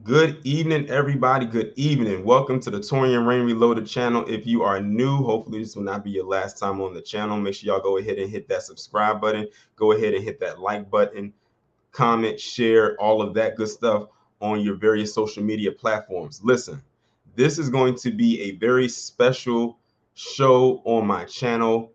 Good evening, everybody. Good evening. Welcome to the Taurean Rain Reloaded channel. If you are new, hopefully this will not be your last time on the channel. Make sure y'all go ahead and hit that subscribe button. Go ahead and hit that like button, comment, share, all of that good stuff on your various social media platforms. Listen, this is going to be a very special show on my channel.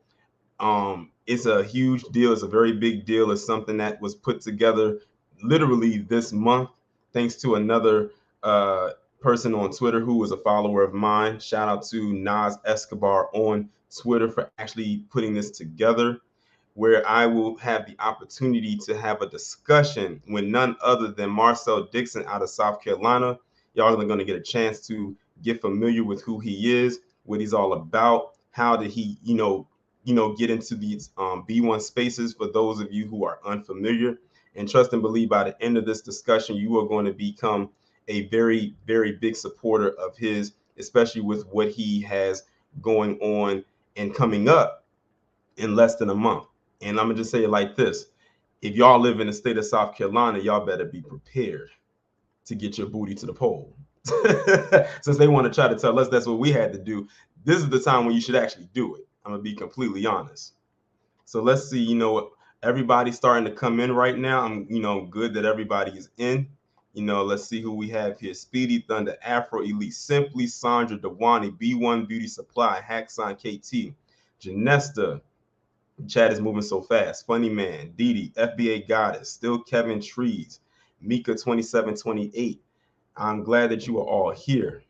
It's a huge deal. It's a very big deal. It's something that was put together literally this month, thanks to another uh, person on Twitter who was a follower of mine. Shout out to Nas Escobar on Twitter for actually putting this together, where I will have the opportunity to have a discussion with none other than Marcel Dixon out of South Carolina. Y'all are going to get a chance to get familiar with who he is, what he's all about, how did he, get into these B1 spaces for those of you who are unfamiliar. And trust and believe by the end of this discussion, you are going to become a very, very big supporter of his, especially with what he has going on and coming up in less than a month. And I'm going to just say it like this. If y'all live in the state of South Carolina, y'all better be prepared to get your booty to the pole. Since they want to try to tell us that's what we had to do, this is the time when you should actually do it. I'm going to be completely honest. So let's see, everybody's starting to come in right now. I'm, good that everybody is in. Let's see who we have here. Speedy Thunder, Afro Elite, Simply, Sandra, Dewani, B1 Beauty Supply, Hackson KT, Janesta. Chat is moving so fast. Funny Man, Didi, FBA Goddess, Still Kevin Trees, Mika 2728. I'm glad that you are all here.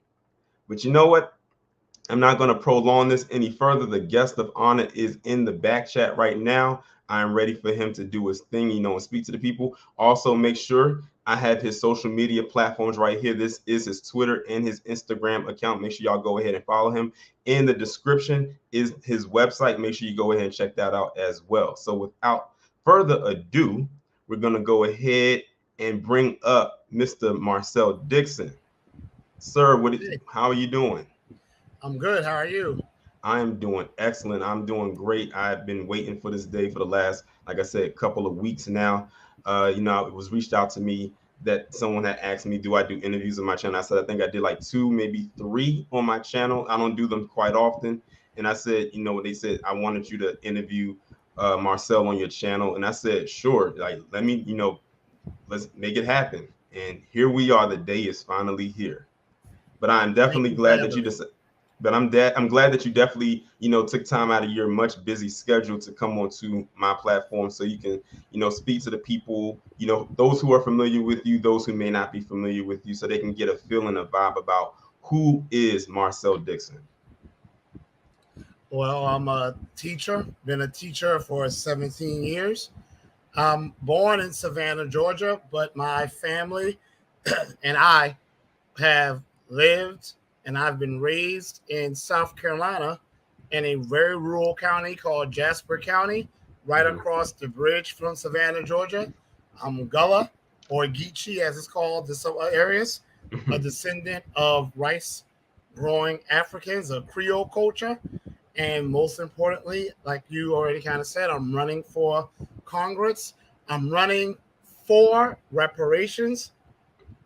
But you know what? I'm not going to prolong this any further. The guest of honor is in the back chat right now. I'm ready for him to do his thing, and speak to the people. Also, make sure I have his social media platforms right here. This is his Twitter and his Instagram account. Make sure y'all go ahead and follow him. In the description is his website. Make sure you go ahead and check that out as well. So without further ado, we're going to go ahead and bring up Mr. Marcel Dixon. Sir, how are you doing? I'm good. How are you? I am doing excellent. I'm doing great. I've been waiting for this day for the last, like I said, couple of weeks now. It was reached out to me that someone had asked me, do I do interviews on my channel? I said, I think I did like 2, maybe 3 on my channel. I don't do them quite often. And I said, they said, I wanted you to interview Marcel on your channel. And I said, sure, like, let me, let's make it happen. And here we are. The day is finally here. But I'm definitely glad that you just. But I'm glad that you definitely, took time out of your much busy schedule to come onto my platform so you can, speak to the people, those who are familiar with you, those who may not be familiar with you, so they can get a feeling, a vibe about who is Marcel Dixon. Well, I'm a teacher, been a teacher for 17 years. I'm born in Savannah, Georgia, but my family and I have lived and I've been raised in South Carolina in a very rural county called Jasper County, right across the bridge from Savannah, Georgia. I'm Gullah, or Geechee as it's called in some areas, a descendant of rice growing Africans, a Creole culture. And most importantly, like you already kind of said, I'm running for Congress. I'm running for reparations,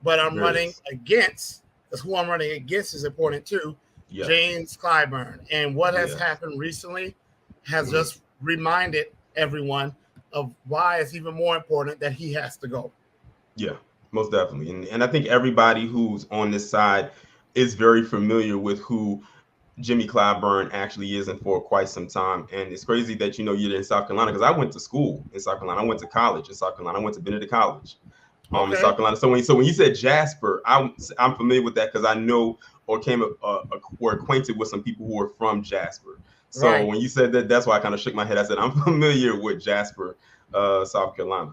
but I'm running against, because who I'm running against is important too, James Clyburn. And what has happened recently has just reminded everyone of why it's even more important that he has to go. Yeah, most definitely. And I think everybody who's on this side is very familiar with who Jimmy Clyburn actually is, and for quite some time. And it's crazy that you're in South Carolina, because I went to school in South Carolina. I went to college in South Carolina. I went to Benedict College in South Carolina. So when you said Jasper, I'm familiar with that because I know or or acquainted with some people who are from Jasper. So when you said that, that's why I kind of shook my head. I said I'm familiar with Jasper, South Carolina.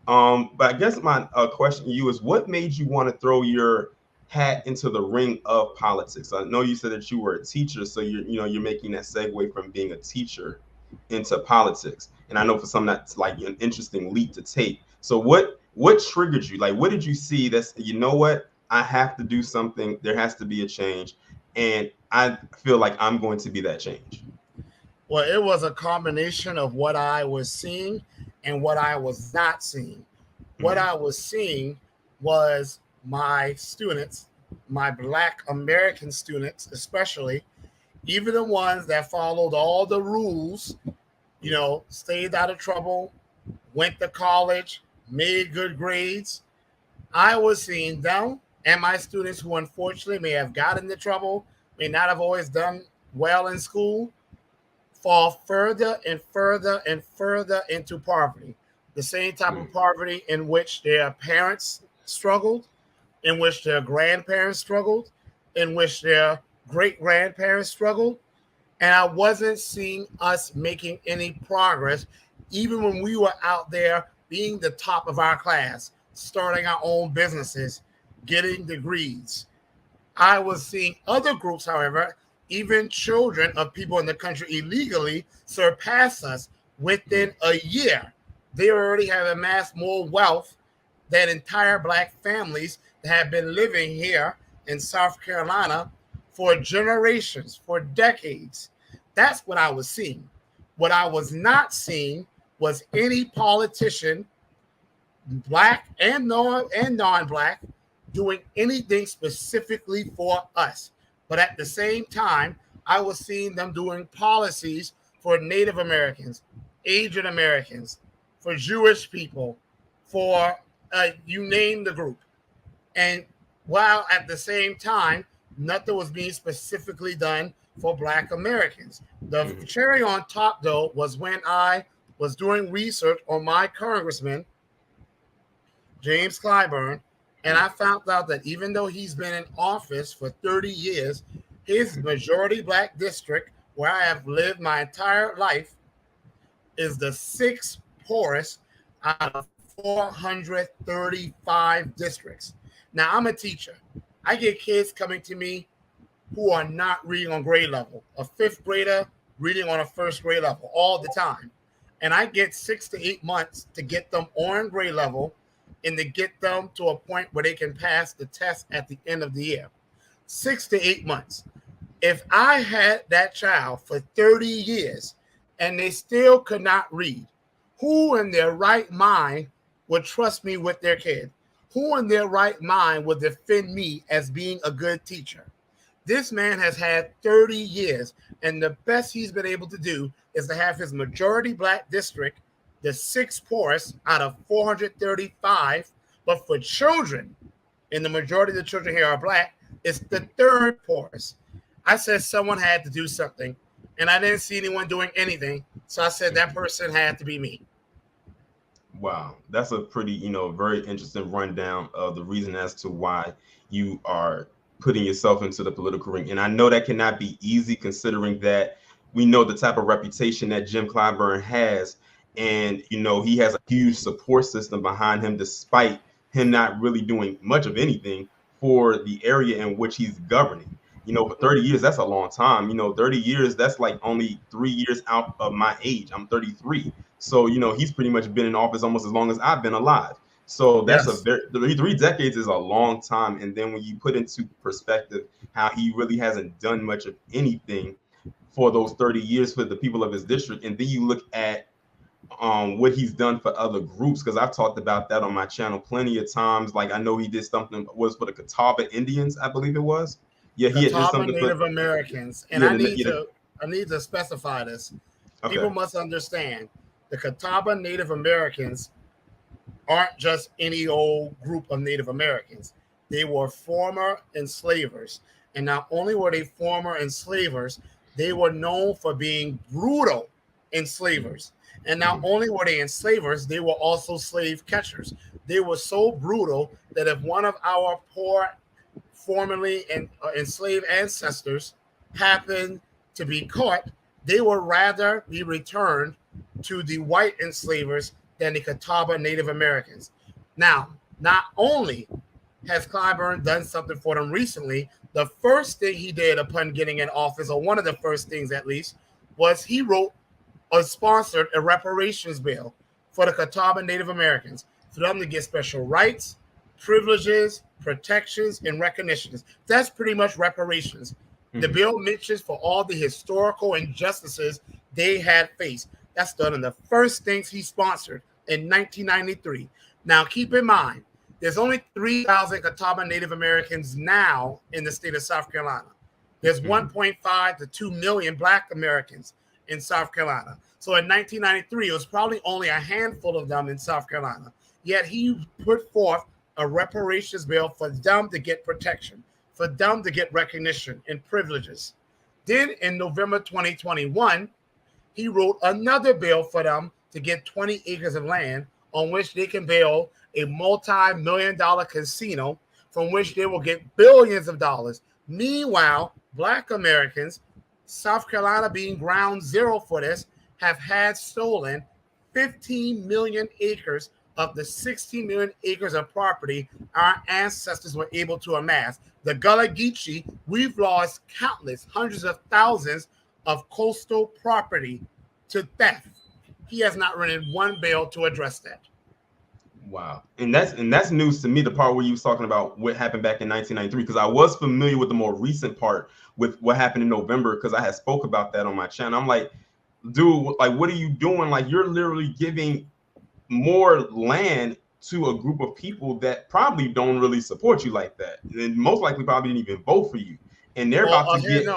But I guess my question to you is, what made you want to throw your hat into the ring of politics? I know you said that you were a teacher, so you're making that segue from being a teacher into politics. And I know for some that's like an interesting leap to take. So what triggered you? Like, what did you see that's, what, I have to do something, there has to be a change, and I feel like I'm going to be that change? Well, it was a combination of what I was seeing and what I was not seeing. What I was seeing was my students, my Black American students, especially, even the ones that followed all the rules, stayed out of trouble, went to college, made good grades, I was seeing them and my students who unfortunately may have gotten into trouble, may not have always done well in school, fall further and further and further into poverty. The same type of poverty in which their parents struggled, in which their grandparents struggled, in which their great grandparents struggled. And I wasn't seeing us making any progress, even when we were out there being the top of our class, starting our own businesses, getting degrees. I was seeing other groups, however, even children of people in the country illegally, surpass us within a year. They already have amassed more wealth than entire Black families that have been living here in South Carolina for generations, for decades. That's what I was seeing. What I was not seeing was any politician, Black and non-Black, doing anything specifically for us. But at the same time, I was seeing them doing policies for Native Americans, Asian Americans, for Jewish people, for you name the group. And while at the same time, nothing was being specifically done for Black Americans. The cherry on top, though, was when I was doing research on my congressman, James Clyburn, and I found out that even though he's been in office for 30 years, his majority Black district, where I have lived my entire life, is the sixth poorest out of 435 districts. Now, I'm a teacher. I get kids coming to me who are not reading on grade level, a fifth grader reading on a first grade level all the time. And I get 6 to 8 months to get them on grade level and to get them to a point where they can pass the test at the end of the year. 6 to 8 months. If I had that child for 30 years and they still could not read, who in their right mind would trust me with their kid? Who in their right mind would defend me as being a good teacher? This man has had 30 years, and the best he's been able to do is to have his majority Black district, the sixth poorest out of 435, but for children, and the majority of the children here are Black, it's the third poorest. I said someone had to do something, and I didn't see anyone doing anything, so I said that person had to be me. Wow, that's a pretty, very interesting rundown of the reason as to why you are putting yourself into the political ring. And I know that cannot be easy, considering that we know the type of reputation that Jim Clyburn has. And, he has a huge support system behind him, despite him not really doing much of anything for the area in which he's governing. For 30 years, that's a long time. 30 years, that's like only 3 years out of my age. I'm 33. So, he's pretty much been in office almost as long as I've been alive. So that's Yes. 3 decades is a long time. And then when you put into perspective how he really hasn't done much of anything for those 30 years for the people of his district, and then you look at what he's done for other groups, because I've talked about that on my channel plenty of times. Like, I know he did something, was for the Catawba Indians, I believe it was. Yeah, he did Catawba something Native for Americans, and yeah, I need to specify this. okay. People must understand the Catawba Native Americans aren't just any old group of Native Americans. They were former enslavers, and not only were they former enslavers, they were known for being brutal enslavers. And not only were they enslavers, they were also slave catchers. They were so brutal that if one of our poor formerly enslaved ancestors happened to be caught, they would rather be returned to the white enslavers than the Catawba Native Americans. Now, not only has Clyburn done something for them recently, the first thing he did upon getting in office, or one of the first things at least, was he wrote or sponsored a reparations bill for the Catawba Native Americans for them to get special rights, privileges, protections, and recognitions. That's pretty much reparations. The bill mentions for all the historical injustices they had faced. That's done in the first things he sponsored in 1993. Now, keep in mind, There's only 3,000 Catawba Native Americans now in the state of South Carolina. There's 1.5 to 2 million Black Americans in South Carolina. So in 1993, it was probably only a handful of them in South Carolina. Yet he put forth a reparations bill for them to get protection, for them to get recognition and privileges. Then in November 2021, he wrote another bill for them to get 20 acres of land on which they can build a multi-million-dollar casino from which they will get billions of dollars. Meanwhile, Black Americans, South Carolina being ground zero for this, have had stolen 15 million acres of the 16 million acres of property our ancestors were able to amass. The Gullah Geechee, we've lost countless, hundreds of thousands of coastal property to theft. He has not written one bill to address that. Wow. And that's news to me, the part where you was talking about what happened back in 1993, because I was familiar with the more recent part with what happened in November, because I had spoke about that on my channel. I'm like, dude, like, what are you doing? Like, you're literally giving more land to a group of people that probably don't really support you like that, and most likely probably didn't even vote for you, and they're about to get.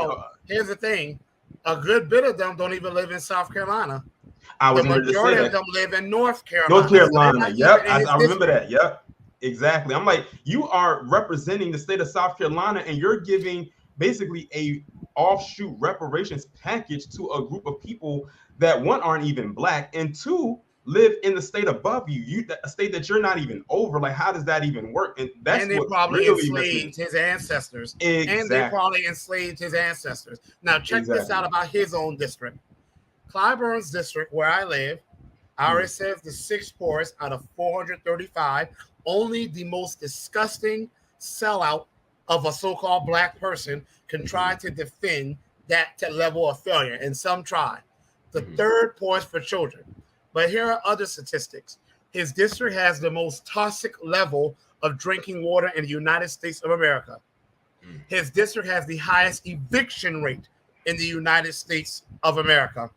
Here's the thing: a good bit of them don't even live in South Carolina. I was the ready to say majority that. of them live in North Carolina. North Carolina, yep, I remember that. Yep, exactly. I'm like, you are representing the state of South Carolina, and you're giving basically a offshoot reparations package to a group of people that, one, aren't even Black, and two, live in the state above you, a state that you're not even over. Like, how does that even work? And that's and they what probably really enslaved his ancestors. Exactly. And they probably enslaved his ancestors. Now, check this out about his own district. Clyburn's district, where I live, RSF the 6th poorest out of 435, only the most disgusting sellout of a so-called Black person can try to defend that level of failure, and some try. The 3rd poorest for children. But here are other statistics. His district has the most toxic level of drinking water in the United States of America. His district has the highest eviction rate in the United States of America.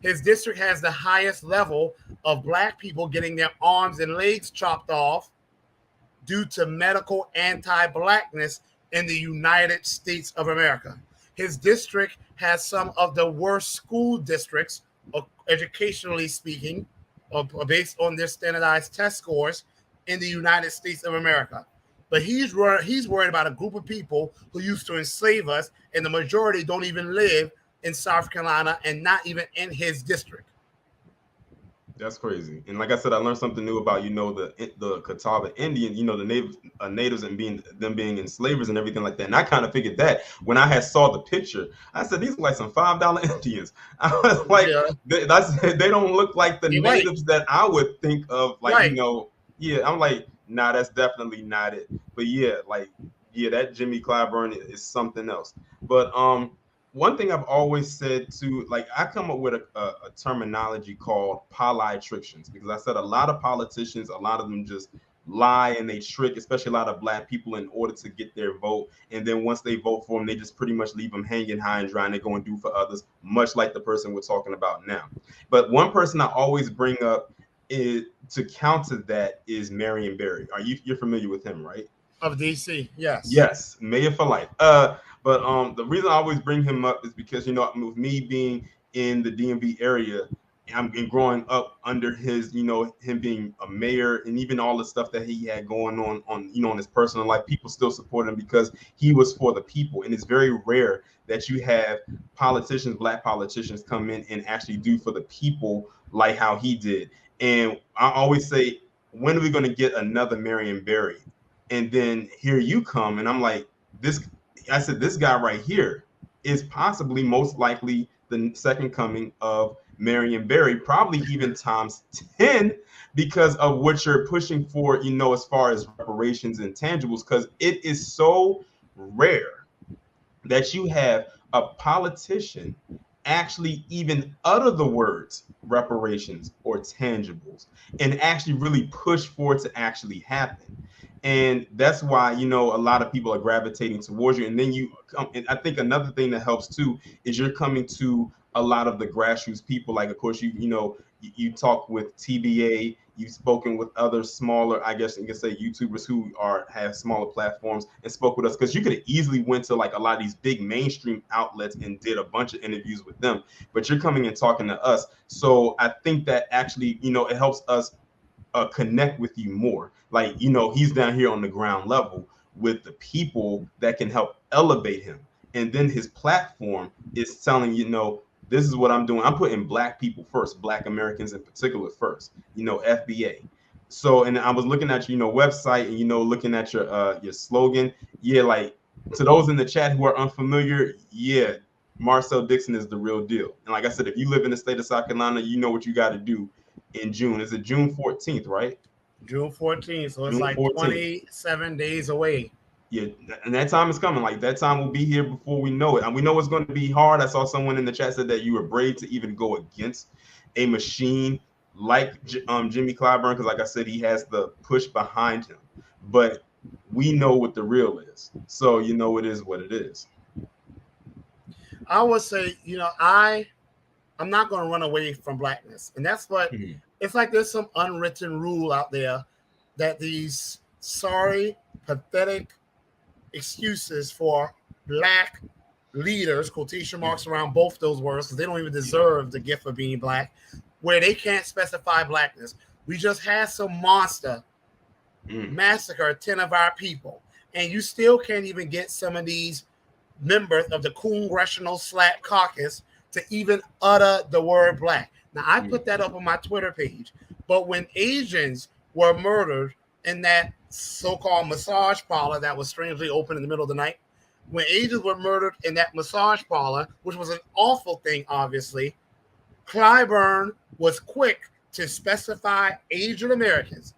His district has the highest level of Black people getting their arms and legs chopped off due to medical anti-Blackness in the United States of America. His district has some of the worst school districts, educationally speaking, based on their standardized test scores in the United States of America. But he's worried about a group of people who used to enslave us, and the majority don't even live in South Carolina and not even in his district. That's crazy. And like I said, I learned something new about, the Catawba Indian, the natives and them being enslavers and everything like that. And I kind of figured that when I had saw the picture, I said, these are like some $5 Indians. I was like, they don't look like the natives that I would think of. Like, I'm like, nah, that's definitely not it. But that Jimmy Clyburn is something else. But one thing I've always said too, like, I come up with a terminology called politrictions, because I said a lot of politicians, a lot of them just lie and they trick, especially a lot of Black people, in order to get their vote. And then once they vote for them, they just pretty much leave them hanging high and dry, and they go and do for others, much like the person we're talking about now. But one person I always bring up is, to counter that, is Marion Barry. You're familiar with him, right? Of DC, yes. Yes, mayor for life. But the reason I always bring him up is because, with me being in the DMV area, I'm growing up under his, him being a mayor, and even all the stuff that he had going on his personal life, people still support him because he was for the people. And it's very rare that you have politicians, Black politicians, come in and actually do for the people like how he did. And I always say, when are we going to get another Marion Barry? And then here you come, and I'm like, this guy right here is possibly, most likely, the second coming of Marion Barry, probably even times 10, because of what you're pushing for, as far as reparations and tangibles, because it is so rare that you have a politician actually even utter the words reparations or tangibles and actually really push for it to actually happen. And that's why, a lot of people are gravitating towards you. And then you come, and I think another thing that helps too is you're coming to a lot of the grassroots people. Like, of course, you talk with TBA You've spoken with other smaller, I guess you can say, YouTubers who have smaller platforms and spoke with us, because you could have easily went to like a lot of these big mainstream outlets and did a bunch of interviews with them, but you're coming and talking to us. So I think that actually, it helps us connect with you more. Like, he's down here on the ground level with the people that can help elevate him. And then his platform is telling, this is what I'm doing. I'm putting Black people first, Black Americans in particular first, FBA. So, and I was looking at your, website, and, looking at your slogan. Yeah, like, to those in the chat who are unfamiliar, yeah, Marcel Dixon is the real deal. And like I said, if you live in the state of South Carolina, you know what you got to do in June. Is it June 14th, right? June 14th. So it's June like 14th. 27 days away. Yeah, and that time is coming. Like, that time will be here before we know it. And we know it's going to be hard. I saw someone in the chat said that you were brave to even go against a machine like Jimmy Clyburn, because like I said, he has the push behind him. But we know what the real is. So, it is what it is. I would say, I'm not going to run away from Blackness. And that's what it's like. There's some unwritten rule out there that these sorry, pathetic excuses for Black leaders, quotation marks around both those words, because they don't even deserve the gift of being Black, where they can't specify Blackness. We just had some monster massacre 10 of our people, and you still can't even get some of these members of the Congressional Slack Caucus to even utter the word Black. Now, I put that up on my Twitter page, but when Asians were murdered in that so-called massage parlor that was strangely open in the middle of the night, when Asians were murdered in that massage parlor, which was an awful thing, obviously, Clyburn was quick to specify Asian Americans.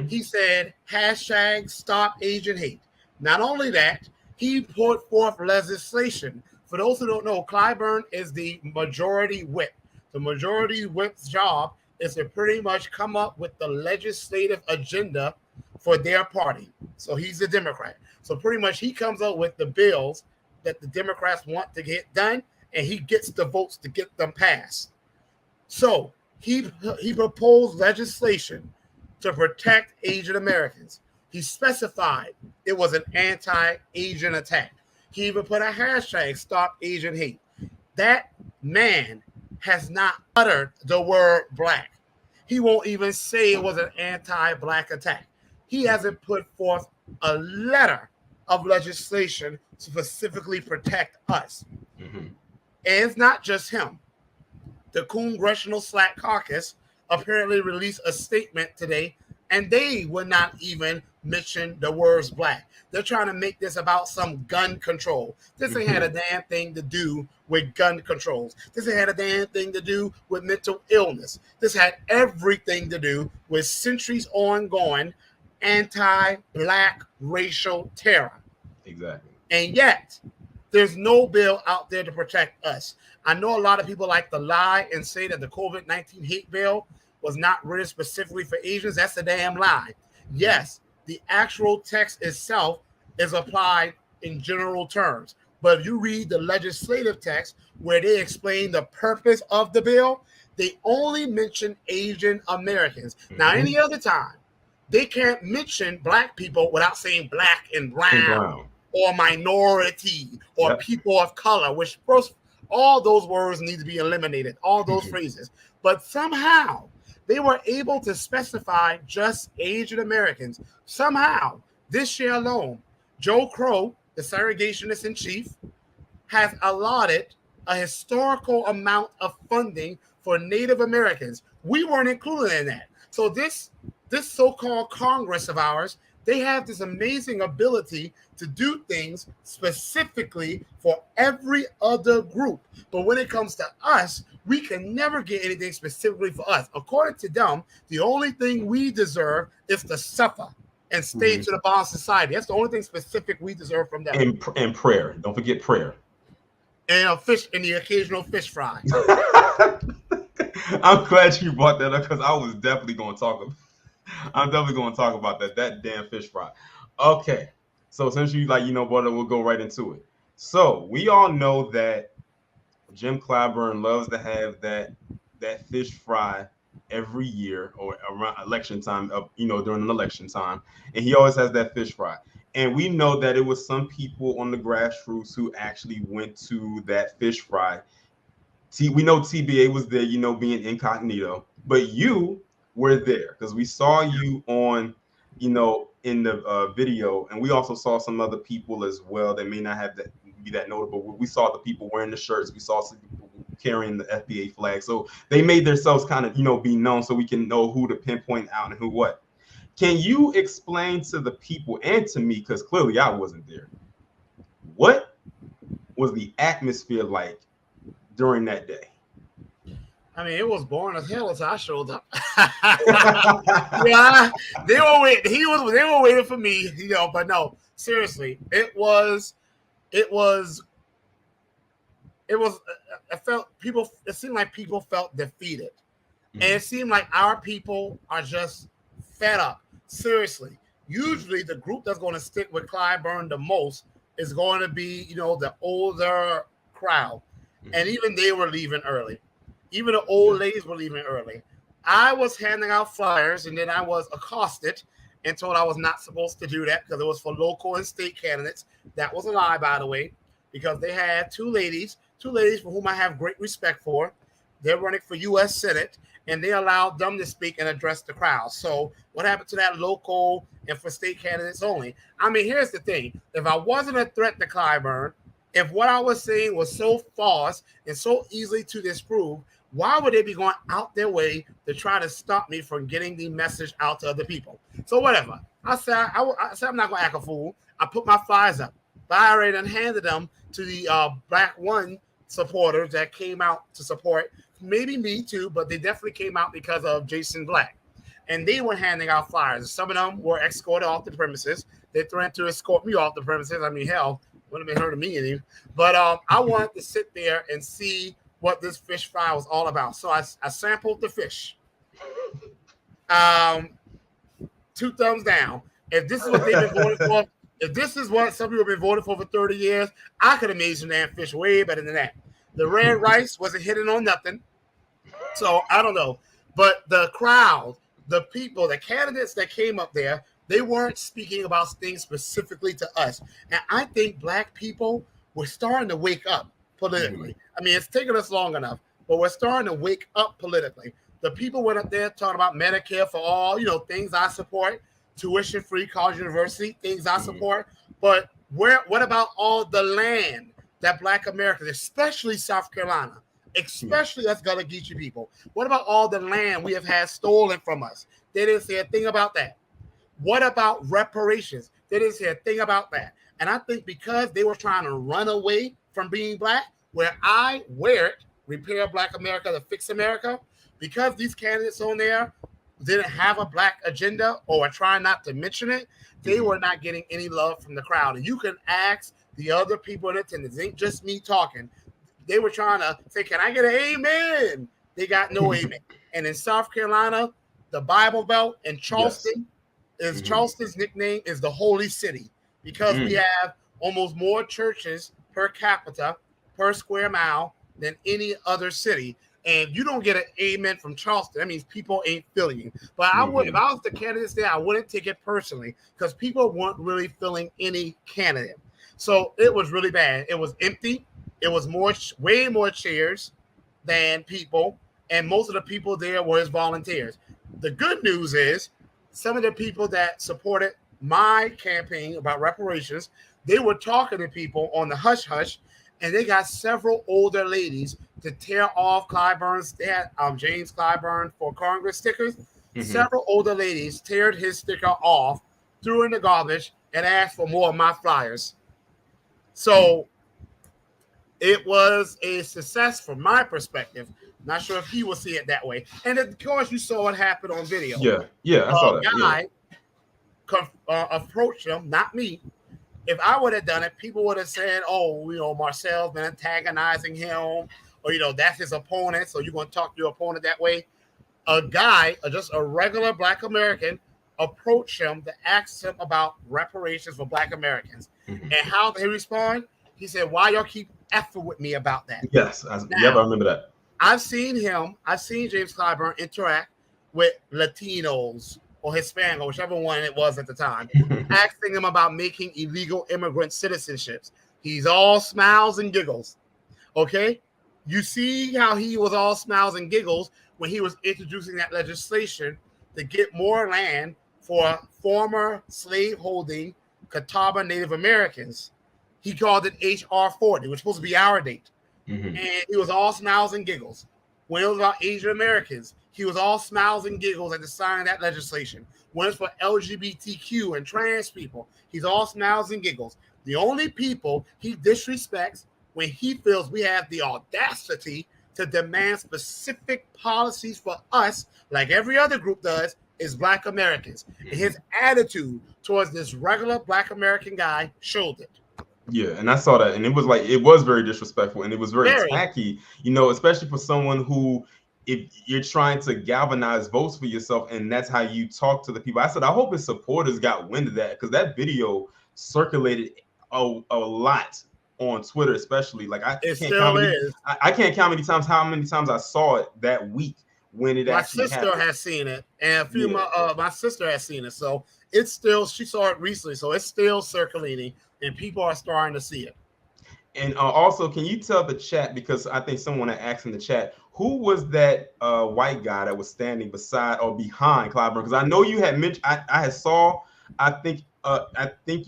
He said, hashtag stop Asian hate. Not only that, he put forth legislation. For those who don't know, Clyburn is the majority whip. The majority whip's job is to pretty much come up with the legislative agenda for their party. So he's a Democrat. So pretty much he comes up with the bills that the Democrats want to get done, and he gets the votes to get them passed. So he proposed legislation to protect Asian Americans. He specified it was an anti-Asian attack. He even put a hashtag, stop Asian hate. That man has not uttered the word Black. He won't even say it was an anti-Black attack. He hasn't put forth a letter of legislation to specifically protect us. And it's not just him. The Congressional Slack Caucus apparently released a statement today, and they would not even mention the words Black. They're trying to make this about some gun control. This ain't had a damn thing to do with gun controls. This ain't had a damn thing to do with mental illness. This had everything to do with centuries ongoing anti-Black racial terror. Exactly. And yet, there's no bill out there to protect us. I know a lot of people like to lie and say that the COVID-19 hate bill was not written specifically for Asians. That's a damn lie. Yes, the actual text itself is applied in general terms. But if you read the legislative text where they explain the purpose of the bill, they only mention Asian Americans. Now, any other time, they can't mention Black people without saying Black and brown. Or minority or people of color, which first, all those words need to be eliminated, all those phrases. But somehow they were able to specify just Asian Americans. Somehow, this year alone, Joe Crow, the segregationist in chief, has allotted a historical amount of funding for Native Americans. We weren't included in that. So this so-called Congress of ours, they have this amazing ability to do things specifically for every other group. But when it comes to us, we can never get anything specifically for us. According to them, the only thing we deserve is to suffer and stay to the bottom of society. That's the only thing specific we deserve from them. And prayer. Don't forget prayer. And fish, and the occasional fish fry. I'm glad you brought that up, because I was definitely going to talk about that damn fish fry. Okay. So since you brought it, we'll go right into it. So we all know that Jim Clyburn loves to have that fish fry every year or around election time, during an election time, and he always has that fish fry. And we know that it was some people on the grassroots who actually went to that fish fry. We know TBA was there, being incognito, but you were there because we saw you on, in the video, and we also saw some other people as well that may not have that be that notable. We saw the people wearing the shirts. We saw some people carrying the FBA flag. So they made themselves kind of, be known so we can know who to pinpoint out and who what. Can you explain to the people and to me, because clearly I wasn't there, what was the atmosphere like during that day? I mean, it was boring as hell as I showed up. Yeah, they were waiting. They were waiting for me, But no, seriously, it was. It felt people. It seemed like people felt defeated, and it seemed like our people are just fed up. Seriously, usually the group that's going to stick with Clyburn the most is going to be, the older crowd, and even they were leaving early. Even the old ladies were leaving early. I was handing out flyers, and then I was accosted and told I was not supposed to do that because it was for local and state candidates. That was a lie, by the way, because they had two ladies for whom I have great respect for. They're running for U.S. Senate, and they allowed them to speak and address the crowd. So what happened to that local and for state candidates only? I mean, here's the thing. If I wasn't a threat to Clyburn, if what I was saying was so false and so easily to disprove, why would they be going out their way to try to stop me from getting the message out to other people? So whatever. I said I'm not going to act a fool. I put my flyers up. But I already handed them to the Black One supporters that came out to support. Maybe me too, but they definitely came out because of Jason Black. And they were handing out flyers. Some of them were escorted off the premises. They threatened to escort me off the premises. I mean, hell, wouldn't have been heard of me any. But I wanted to sit there and see what this fish fry was all about. So I sampled the fish. 2 thumbs down. If this is what they've been voting for, if this is what some people have been voting for 30 years, I could have made some damn fish way better than that. The red rice wasn't hitting on nothing. So I don't know. But the crowd, the people, the candidates that came up there, they weren't speaking about things specifically to us. And I think Black people were starting to wake up politically. I mean, it's taken us long enough, but we're starting to wake up politically. The people went up there talking about Medicare for all, things I support, tuition-free college university, things I support. But what about all the land that Black Americans, especially South Carolina, especially us Gullah Geechee people, what about all the land we have had stolen from us? They didn't say a thing about that. What about reparations? They didn't say a thing about that. And I think because they were trying to run away from being Black, where I wear it, repair Black America to fix America, because these candidates on there didn't have a Black agenda or were trying not to mention it, they were not getting any love from the crowd. And you can ask the other people in attendance. It ain't just me talking. They were trying to say, can I get an amen? They got no amen. And in South Carolina, the Bible Belt and Charleston, Charleston's nickname is the Holy City, because we have almost more churches per capita, per square mile than any other city. And you don't get an amen from Charleston. That means people ain't feeling you. But I would, if I was the candidates there, I wouldn't take it personally because people weren't really feeling any candidate. So it was really bad. It was empty. It was way more chairs than people. And most of the people there were his volunteers. The good news is some of the people that supported my campaign about reparations, they were talking to people on the hush hush, and they got several older ladies to tear off Clyburn's. They had James Clyburn for Congress stickers. Several older ladies teared his sticker off, threw it in the garbage, and asked for more of my flyers. So it was a success from my perspective. Not sure if he will see it that way. And of course, you saw what happened on video. Yeah, I saw that. Guy approached him, not me. If I would have done it, people would have said, oh, Marcel's been antagonizing him, or, that's his opponent, so you're going to talk to your opponent that way. A guy, just a regular Black American, approached him to ask him about reparations for Black Americans. And how did he respond? He said, why y'all keep effing with me about that? Yes, I remember that. I've seen James Clyburn interact with Latinos or Hispanic, or whichever one it was at the time, asking him about making illegal immigrant citizenships. He's all smiles and giggles. Okay? You see how he was all smiles and giggles when he was introducing that legislation to get more land for former slave-holding Catawba Native Americans. He called it H.R. 40, which was supposed to be our date. Mm-hmm. And he was all smiles and giggles. When it was about Asian Americans, he was all smiles and giggles at the signing of that legislation. When it's for LGBTQ and trans people, he's all smiles and giggles. The only people he disrespects when he feels we have the audacity to demand specific policies for us, like every other group does, is Black Americans. And his attitude towards this regular Black American guy showed it. Yeah, and I saw that, and it was very disrespectful, and it was very tacky, you know, especially for someone who, if you're trying to galvanize votes for yourself, and that's how you talk to the people. I said, I hope his supporters got wind of that, because that video circulated a lot on Twitter, especially. Like I can't count how many times I saw it that week when it actually happened. My sister has seen it, and a few my sister has seen it, so it's still, she saw it recently, so it's still circulating, and people are starting to see it. And also, can you tell the chat, because I think someone had asked in the chat, who was that white guy that was standing beside or behind Clyburn? Because I know you had mentioned, I think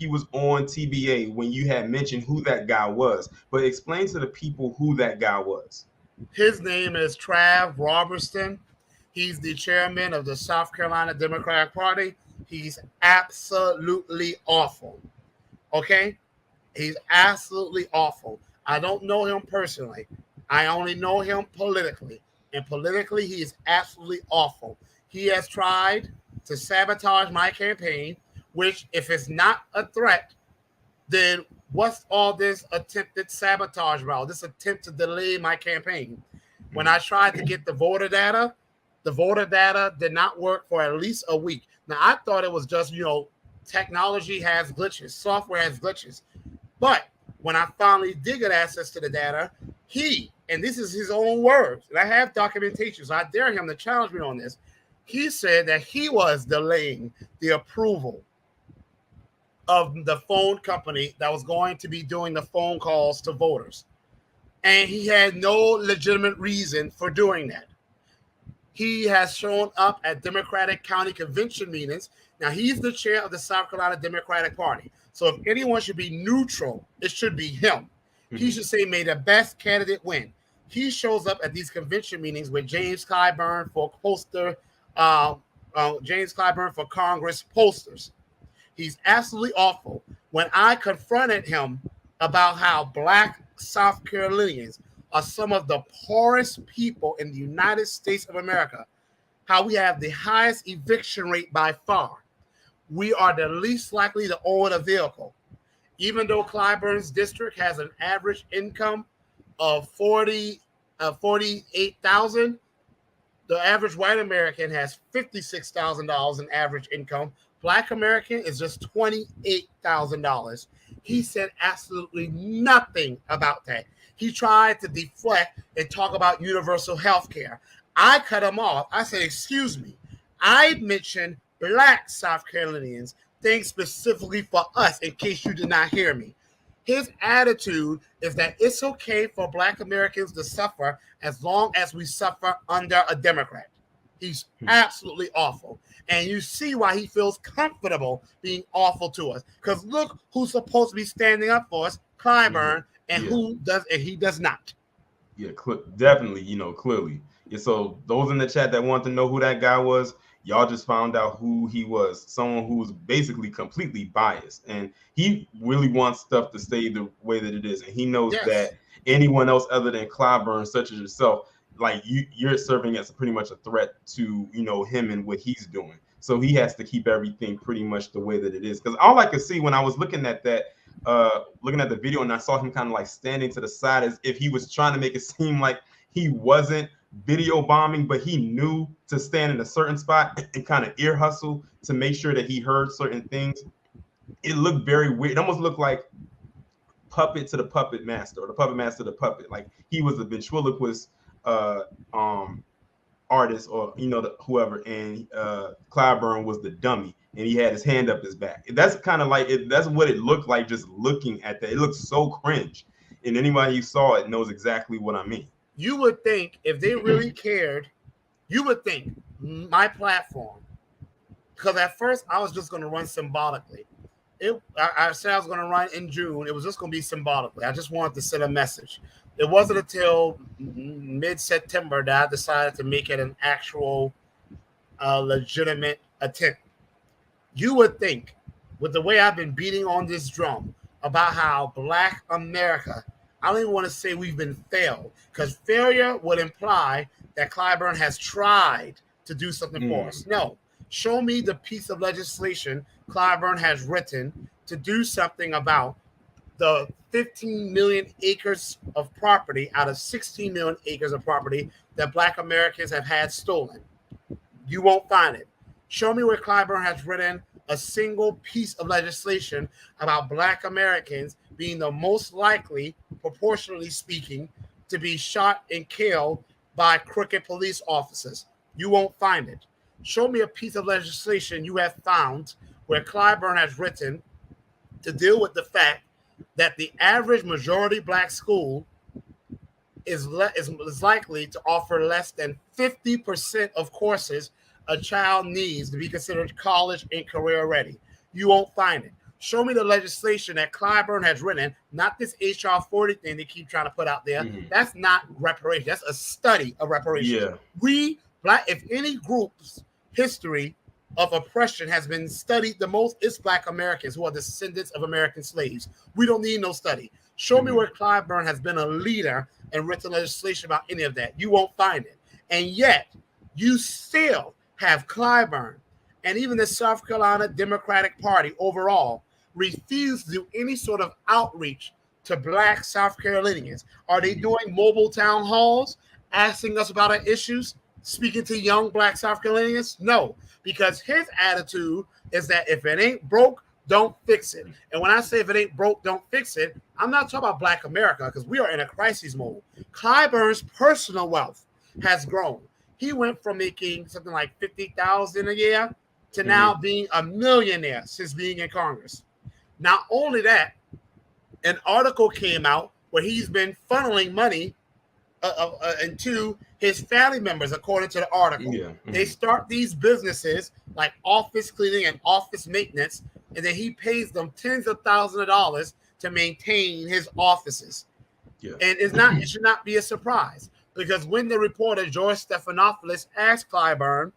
you was on TBA when you had mentioned who that guy was. But explain to the people who that guy was. His name is Trav Robertson. He's the chairman of the South Carolina Democratic Party. He's absolutely awful. Okay? He's absolutely awful. I don't know him personally. I only know him politically. And politically, he is absolutely awful. He has tried to sabotage my campaign, which, if it's not a threat, then what's all this attempted sabotage about? This attempt to delay my campaign. When I tried to get the voter data did not work for at least a week. Now, I thought it was just, technology has glitches, software has glitches. But when I finally did get access to the data, and this is his own words, and I have documentation, so I dare him to challenge me on this. He said that he was delaying the approval of the phone company that was going to be doing the phone calls to voters. And he had no legitimate reason for doing that. He has shown up at Democratic County Convention meetings. Now, he's the chair of the South Carolina Democratic Party. So if anyone should be neutral, it should be him. Mm-hmm. He should say, may the best candidate win. He shows up at these convention meetings with James Clyburn for James Clyburn for Congress posters. He's absolutely awful. When I confronted him about how Black South Carolinians are some of the poorest people in the United States of America, how we have the highest eviction rate by far. We are the least likely to own a vehicle. Even though Clyburn's district has an average income of $48,000, the average white American has $56,000 in average income. Black American is just $28,000. He said absolutely nothing about that. He tried to deflect and talk about universal health care. I cut him off. I said, excuse me. I mentioned Black South Carolinians, things specifically for us, in case you did not hear me. His attitude is that it's okay for Black Americans to suffer as long as we suffer under a Democrat. He's absolutely awful. And you see why he feels comfortable being awful to us. Because look who's supposed to be standing up for us, Clyburn, and he does not. Yeah, definitely, clearly. Yeah, so those in the chat that want to know who that guy was, y'all just found out who he was. Someone who was basically completely biased. And he really wants stuff to stay the way that it is. And he knows that anyone else other than Clyburn, such as yourself, like you're serving as pretty much a threat to, him and what he's doing. So he has to keep everything pretty much the way that it is. Because all I could see when I was looking at that, looking at the video, and I saw him kind of like standing to the side as if he was trying to make it seem like he wasn't video bombing, but he knew to stand in a certain spot and kind of ear hustle to make sure that he heard certain things. It looked very weird. It almost looked like puppet to the puppet master, or the puppet master to the puppet. Like he was a ventriloquist artist or whoever, and Clyburn was the dummy, and he had his hand up his back. That's kind of like it. That's what it looked like just looking at that. It looks so cringe, and anybody who saw it knows exactly what I mean. You would think if they really cared, you would think my platform, because at first I was just going to run symbolically. I said I was going to run in June. It was just going to be symbolically. I just wanted to send a message. It wasn't until mid-September that I decided to make it an actual legitimate attempt. You would think, with the way I've been beating on this drum about how Black America, I don't even want to say we've been failed, because failure would imply that Clyburn has tried to do something for us. No. Show me the piece of legislation Clyburn has written to do something about the 15 million acres of property out of 16 million acres of property that Black Americans have had stolen. You won't find it. Show me where Clyburn has written a single piece of legislation about Black Americans being the most likely, proportionally speaking, to be shot and killed by crooked police officers. You won't find it. Show me a piece of legislation you have found where Clyburn has written to deal with the fact that the average majority Black school is likely to offer less than 50% of courses a child needs to be considered college and career ready. You won't find it. Show me the legislation that Clyburn has written, not this HR 40 thing they keep trying to put out there. That's not reparation. That's a study of reparation. We, Black, if any group's history of oppression has been studied the most, it's Black Americans who are descendants of American slaves. We don't need no study. Show me where Clyburn has been a leader and written legislation about any of that. You won't find it. And yet, you still have Clyburn and even the South Carolina Democratic Party overall refuse to do any sort of outreach to Black South Carolinians. Are they doing mobile town halls, asking us about our issues, speaking to young Black South Carolinians? No, because his attitude is that if it ain't broke, don't fix it. And when I say if it ain't broke, don't fix it, I'm not talking about Black America, because we are in a crisis mode. Clyburn's personal wealth has grown. He went from making something like $50,000 a year to now being a millionaire since being in Congress. Not only that, an article came out where he's been funneling money into his family members, according to the article. They start these businesses like office cleaning and office maintenance, and then he pays them tens of thousands of dollars to maintain his offices. And it should not be a surprise, because when the reporter George Stephanopoulos asked Clyburn,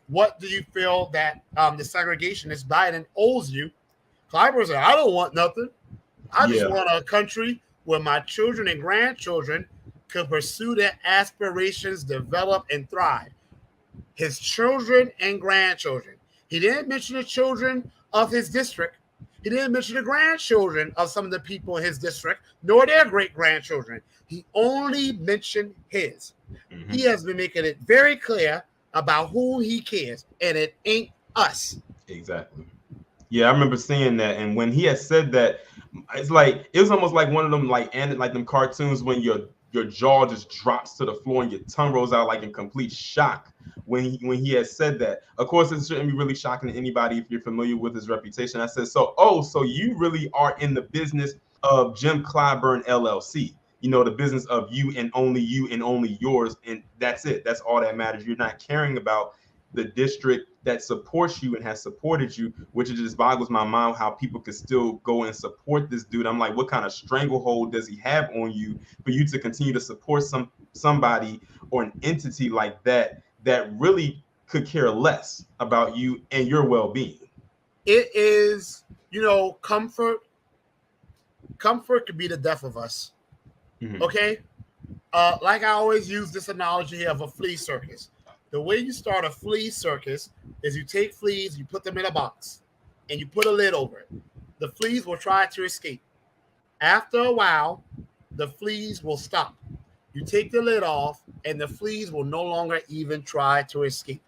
what do you feel that the segregationist Biden owes you? Clyburn said, I don't want nothing. I just want a country where my children and grandchildren could pursue their aspirations, develop, and thrive. His children and grandchildren. He didn't mention the children of his district. He didn't mention the grandchildren of some of the people in his district, nor their great-grandchildren. He only mentioned his. He has been making it very clear about who he cares, and it ain't us. Exactly. Yeah, I remember seeing that, and when he had said that, it's like it was almost like one of them like them cartoons when your jaw just drops to the floor and your tongue rolls out like in complete shock when he had said that. Of course, it shouldn't be really shocking to anybody if you're familiar with his reputation. I said, so you really are in the business of Jim Clyburn LLC. The business of you and only yours, and that's it. That's all that matters. You're not caring about the district that supports you and has supported you, which just boggles my mind how people could still go and support this dude. I'm like, what kind of stranglehold does he have on you for you to continue to support somebody or an entity like that really could care less about you and your well-being? It is, comfort could be the death of us. Okay? Like I always use this analogy of a flea circus. The way you start a flea circus is you take fleas, you put them in a box, and you put a lid over it. The fleas will try to escape. After a while, the fleas will stop. You take the lid off, and the fleas will no longer even try to escape.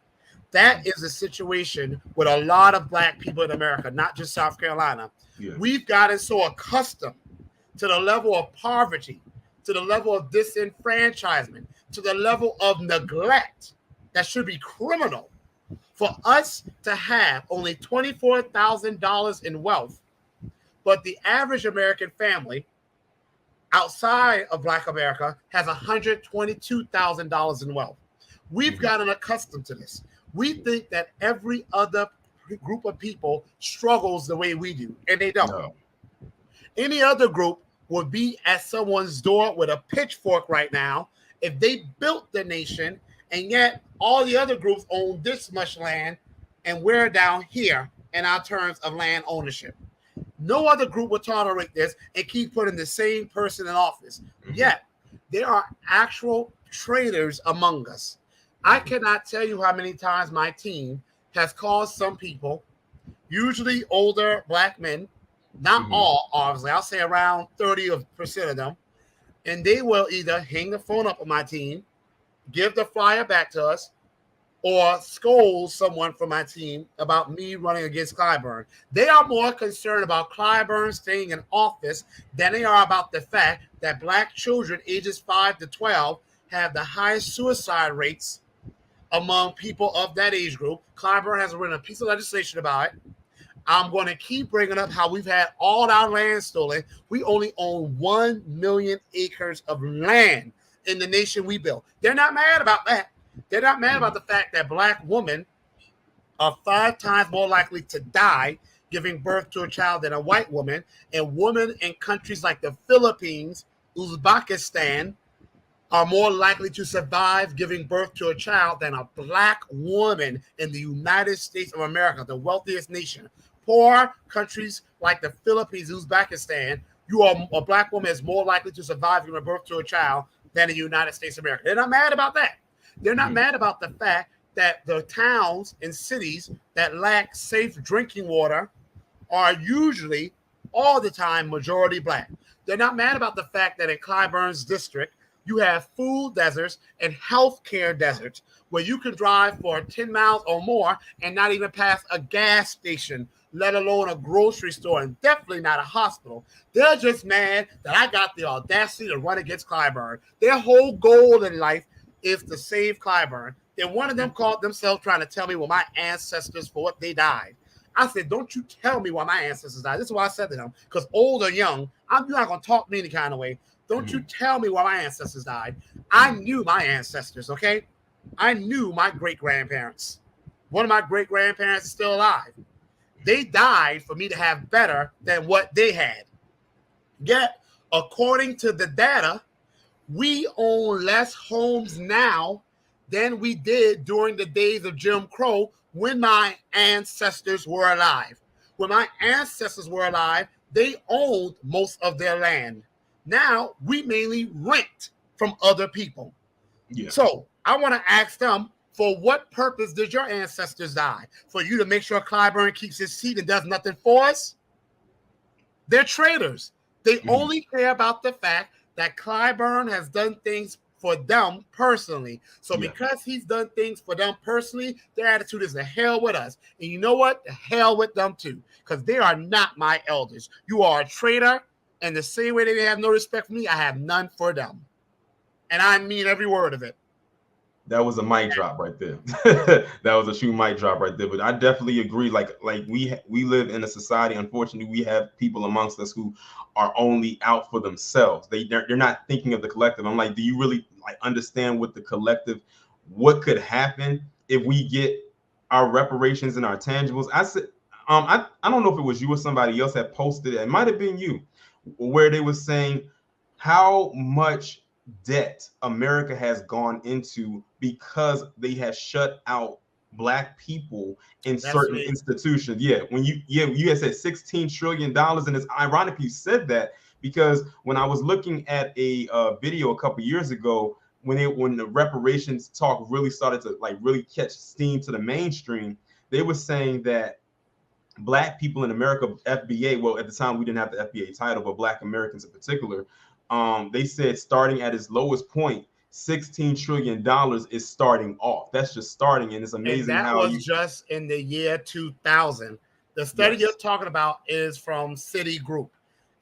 That is the situation with a lot of Black people in America, not just South Carolina. We've gotten so accustomed to the level of poverty, to the level of disenfranchisement, to the level of neglect, that should be criminal for us to have only $24,000 in wealth, but the average American family outside of Black America has $122,000 in wealth. We've gotten accustomed to this. We think that every other group of people struggles the way we do, and they don't. No. Any other group would be at someone's door with a pitchfork right now if they built the nation, and yet all the other groups own this much land, and we're down here in our terms of land ownership. No other group would tolerate this and keep putting the same person in office. Yet, there are actual traitors among us. I cannot tell you how many times my team has caused some people, usually older Black men, not all, obviously, I'll say around 30% of them, and they will either hang the phone up on my team, give the flyer back to us, or scold someone from my team about me running against Clyburn. They are more concerned about Clyburn staying in office than they are about the fact that Black children ages 5 to 12 have the highest suicide rates among people of that age group. Clyburn has written a piece of legislation about it. I'm going to keep bringing up how we've had all our land stolen. We only own 1 million acres of land in the nation we built. They're not mad about that. They're not mad about the fact that Black women are 5 times more likely to die giving birth to a child than a white woman, and women in countries like the Philippines, Uzbekistan, are more likely to survive giving birth to a child than a Black woman in the United States of America, the wealthiest nation. Poor countries like the Philippines, Uzbekistan, a Black woman is more likely to survive giving birth to a child than the United States of America. They're not mad about that. They're not mad about the fact that the towns and cities that lack safe drinking water are usually all the time majority Black. They're not mad about the fact that in Clyburn's district, you have food deserts and healthcare deserts where you can drive for 10 miles or more and not even pass a gas station, let alone a grocery store, and definitely not a hospital. They're just mad that I got the audacity to run against Clyburn. Their whole goal in life is to save Clyburn. Then one of them called themselves trying to tell me my ancestors for what they died. I said, don't you tell me why my ancestors died. This is what I said to them, because old or young, you're not going to talk to me any kind of way. Don't you tell me why my ancestors died. I knew my ancestors, okay? I knew my great-grandparents. One of my great-grandparents is still alive. They died for me to have better than what they had. Yet, according to the data, we own less homes now than we did during the days of Jim Crow when my ancestors were alive. When my ancestors were alive, they owned most of their land. Now we mainly rent from other people. Yeah. So I want to ask them, for what purpose did your ancestors die? For you to make sure Clyburn keeps his seat and does nothing for us? They're traitors. They only care about the fact that Clyburn has done things for them personally. So because he's done things for them personally, their attitude is the hell with us. And you know what? The hell with them too, because they are not my elders. You are a traitor. And the same way they have no respect for me, I have none for them. And I mean every word of it. That was a mic drop right there. That was a shoe mic drop right there. But I definitely agree. Like we live in a society. Unfortunately, we have people amongst us who are only out for themselves. They're not thinking of the collective. I'm like, do you really understand what the collective, what could happen if we get our reparations and our tangibles? I said, I don't know if it was you or somebody else that posted it. It might have been you, where they were saying how much debt America has gone into because they have shut out Black people in certain institutions. When you had said $16 trillion, and it's ironic you said that, because when I was looking at a video a couple years ago, when the reparations talk really started to really catch steam to the mainstream, they were saying that Black people in America, FBA, well, at the time we didn't have the FBA title, but Black Americans in particular, they said starting at its lowest point, $16 trillion is starting off. That's just starting, and it's amazing and that was just in the year 2000. The study you're talking about is from Citigroup.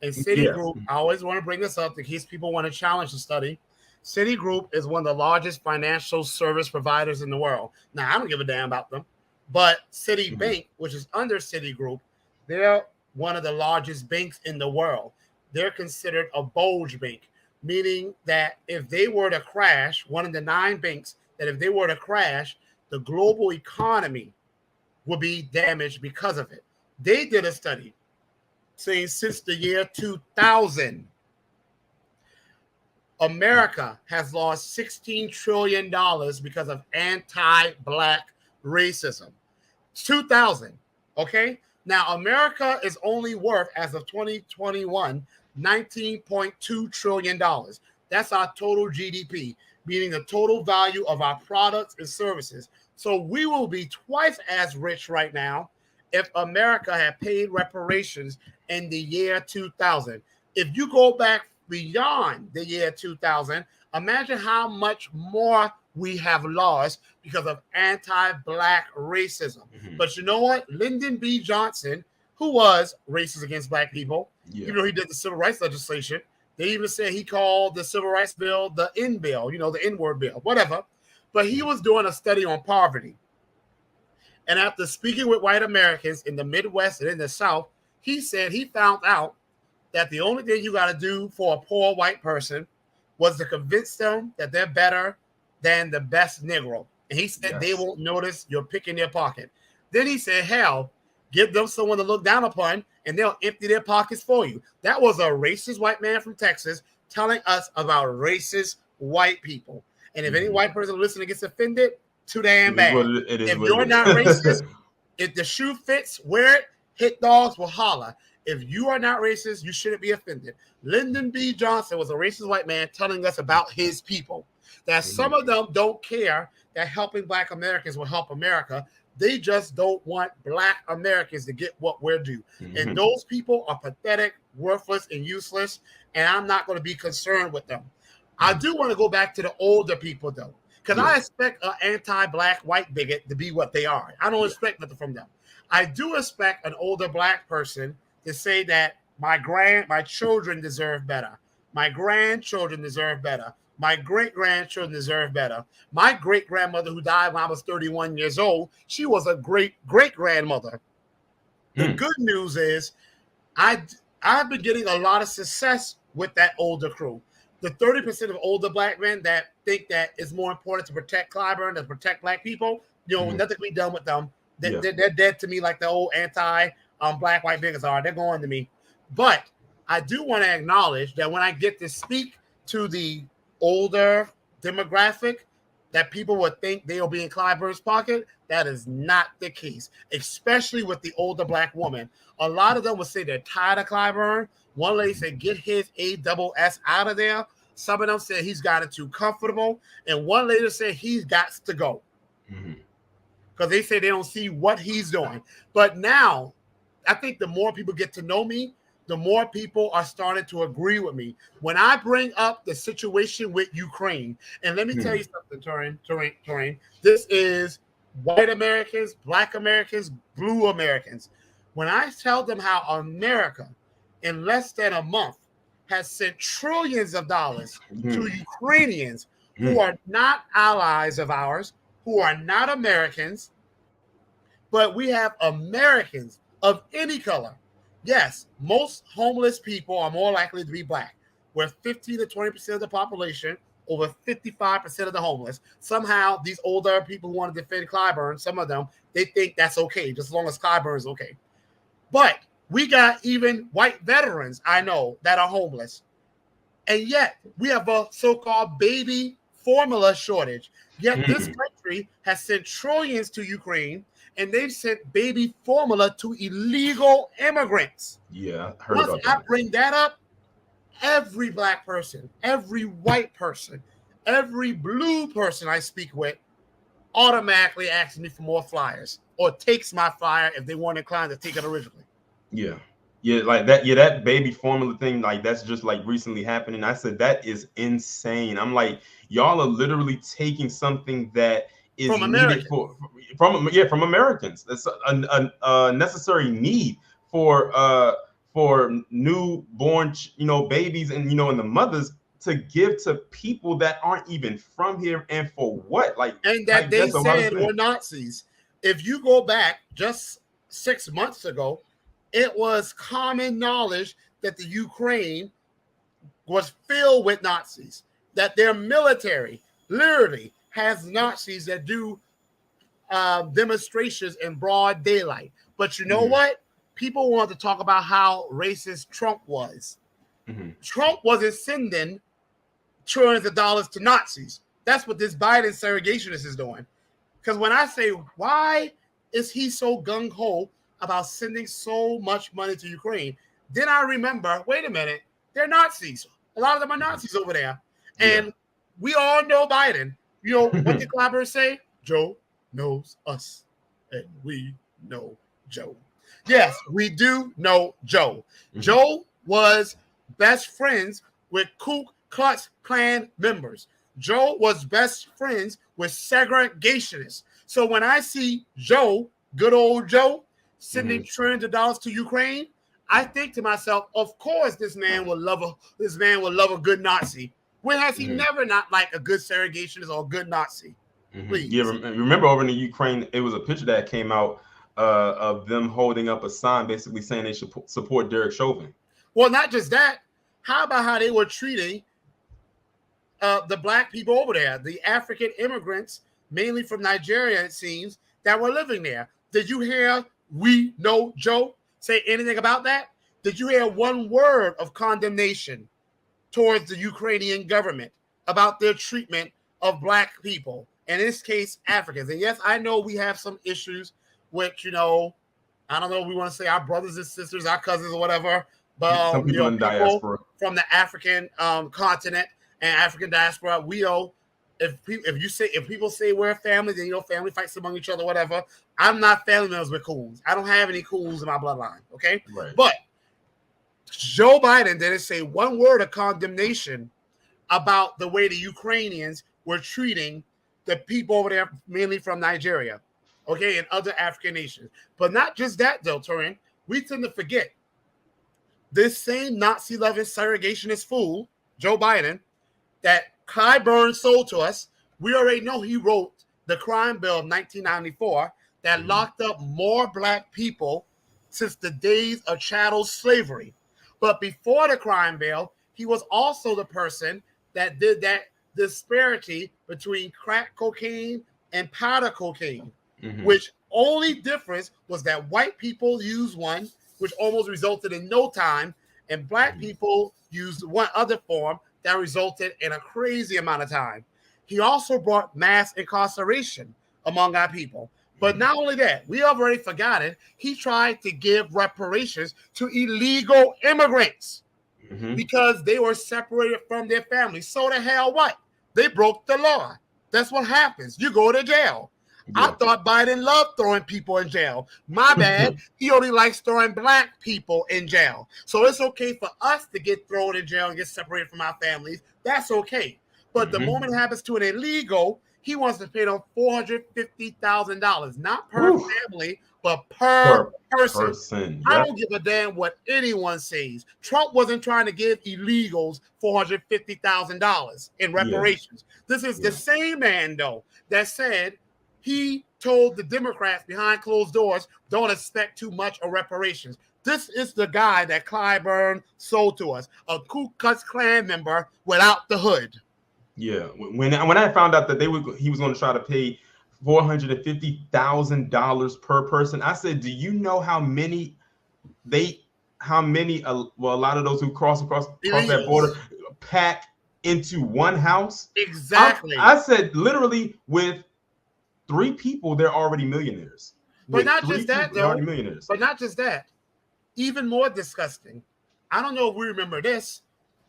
And Citigroup, I always want to bring this up in case people want to challenge the study. Citigroup is one of the largest financial service providers in the world. Now, I don't give a damn about them, but Citibank, which is under Citigroup, they're one of the largest banks in the world. They're considered a bulge bank, meaning that if they were to crash, one of the 9 banks, that if they were to crash, the global economy would be damaged because of it. They did a study saying since the year 2000, America has lost $16 trillion because of anti-black racism. 2000, okay? Now, America is only worth, as of 2021, $19.2 trillion. That's our total GDP, meaning the total value of our products and services. So we will be twice as rich right now if America had paid reparations in the year 2000. If you go back beyond the year 2000, imagine how much more we have lost because of anti-black racism. But you know what? Lyndon B. Johnson, who was racist against black people, even though he did the civil rights legislation, they even said he called the civil rights bill the N bill, the N-word bill, whatever. But he was doing a study on poverty. And after speaking with white Americans in the Midwest and in the South, he said he found out that the only thing you got to do for a poor white person was to convince them that they're better than the best Negro. And he said they won't notice you're picking their pocket. Then he said, hell, give them someone to look down upon and they'll empty their pockets for you. That was a racist white man from Texas telling us about racist white people. And if any white person listening gets offended, too damn bad. If you're not racist, if the shoe fits, wear it. Hit dogs will holler. If you are not racist, you shouldn't be offended. Lyndon B. Johnson was a racist white man telling us about his people. That some of them don't care that helping black Americans will help America. They just don't want black Americans to get what we're due. And those people are pathetic, worthless, and useless. And I'm not going to be concerned with them. I do want to go back to the older people, though, because I expect an anti-black white bigot to be what they are. I don't expect nothing from them. I do expect an older black person to say that my children deserve better. My grandchildren deserve better. My great-grandchildren deserve better. My great-grandmother, who died when I was 31 years old, she was a great-great-grandmother. The good news is I've been getting a lot of success with that older crew. The 30% of older black men that think that it's more important to protect Clyburn than to protect black people, nothing can be done with them. They're dead to me like the old anti-black white bigots are. They're going to me. But I do want to acknowledge that when I get to speak to the older demographic, that people would think they'll be in Clyburn's pocket. That is not the case, especially with the older black woman. A lot of them would say they're tired of Clyburn. One lady said, get his ASS out of there. Some of them said he's got it too comfortable. And one lady said he's got to go. Because they say they don't see what he's doing. But now, I think the more people get to know me, the more people are starting to agree with me. When I bring up the situation with Ukraine, and let me tell you something, Taurean, this is white Americans, black Americans, blue Americans. When I tell them how America, in less than a month, has sent trillions of dollars to Ukrainians who are not allies of ours, who are not Americans, but we have Americans of any color. Yes, most homeless people are more likely to be black. We're 15 to 20% of the population, over 55% of the homeless. Somehow, these older people who want to defend Clyburn, some of them, they think that's okay, just as long as Clyburn is okay. But we got even white veterans I know that are homeless. And yet, we have a so-called baby formula shortage. Yet this country has sent trillions to Ukraine, and they've sent baby formula to illegal immigrants. Yeah, I heard Once about I that. bring that up, every black person, every white person, every blue person I speak with automatically asks me for more flyers or takes my flyer if they weren't inclined to take it originally. Yeah, like that. Yeah, that baby formula thing, like that's just like recently happening. I said that is insane. I'm like, y'all are literally taking something that is From needed from Americans. That's a necessary need for newborn, babies and and the mothers to give to people that aren't even from here, and for what? And that they that's the hardest said thing. were Nazis. If you go back just 6 months ago, it was common knowledge that the Ukraine was filled with Nazis, that their military literally has Nazis that do demonstrations in broad daylight. But you know what? People want to talk about how racist Trump was. Trump wasn't sending trillions of dollars to Nazis. That's what this Biden segregationist is doing. Because when I say, why is he so gung-ho about sending so much money to Ukraine? Then I remember, wait a minute, they're Nazis. A lot of them are Nazis over there. And we all know Biden. You know, what did Clapper say? Joe knows us, and we know Joe. Yes, we do know Joe. Joe was best friends with Ku Klux Klan members. Joe was best friends with segregationists. So when I see Joe, good old Joe, sending trillions of dollars to Ukraine, I think to myself, of course, this man will love a good Nazi. When has he never not liked a good segregationist or a good Nazi? Please. Yeah, remember over in the Ukraine, it was a picture that came out of them holding up a sign basically saying they should support Derek Chauvin. Well, not just that. How about how they were treating the black people over there, the African immigrants, mainly from Nigeria, it seems, that were living there? Did you hear "We Know Joe" say anything about that? Did you hear one word of condemnation towards the Ukrainian government about their treatment of black people, in this case, Africans? And yes, I know we have some issues with, I don't know if we want to say our brothers and sisters, our cousins or whatever, but some people in diaspora from the African continent and African diaspora, we know if people say we're a family, then family fights among each other, whatever. I'm not family members with coons. I don't have any coons in my bloodline. Okay, right. But Joe Biden didn't say one word of condemnation about the way the Ukrainians were treating the people over there, mainly from Nigeria, okay, and other African nations. But not just that, though, Taurean. We tend to forget this same Nazi-loving segregationist fool, Joe Biden, that Clyburn sold to us. We already know he wrote the crime bill of 1994 that locked up more black people since the days of chattel slavery. But before the crime bill, he was also the person that did that disparity between crack cocaine and powder cocaine, which only difference was that white people used one, which almost resulted in no time, and black people used one other form that resulted in a crazy amount of time. He also brought mass incarceration among our people. But not only that, we have already forgotten, he tried to give reparations to illegal immigrants because they were separated from their families. So the hell what? They broke the law. That's what happens. You go to jail. Yeah. I thought Biden loved throwing people in jail. My bad. He only likes throwing black people in jail. So it's okay for us to get thrown in jail and get separated from our families. That's okay. But the moment it happens to an illegal, he wants to pay them $450,000, not per family, but per person. I don't give a damn what anyone says. Trump wasn't trying to give illegals $450,000 in reparations. This is the same man, though, that said he told the Democrats behind closed doors, don't expect too much of reparations. This is the guy that Clyburn sold to us, a Ku Klux Klan member without the hood. Yeah, when I found out that he was going to try to pay $450,000 per person, I said, "Do you know how many a lot of those who cross that border pack into one house?" Exactly. I said, literally, with 3 people, they're already millionaires. But not just that, though. But not just that. Even more disgusting. I don't know if we remember this.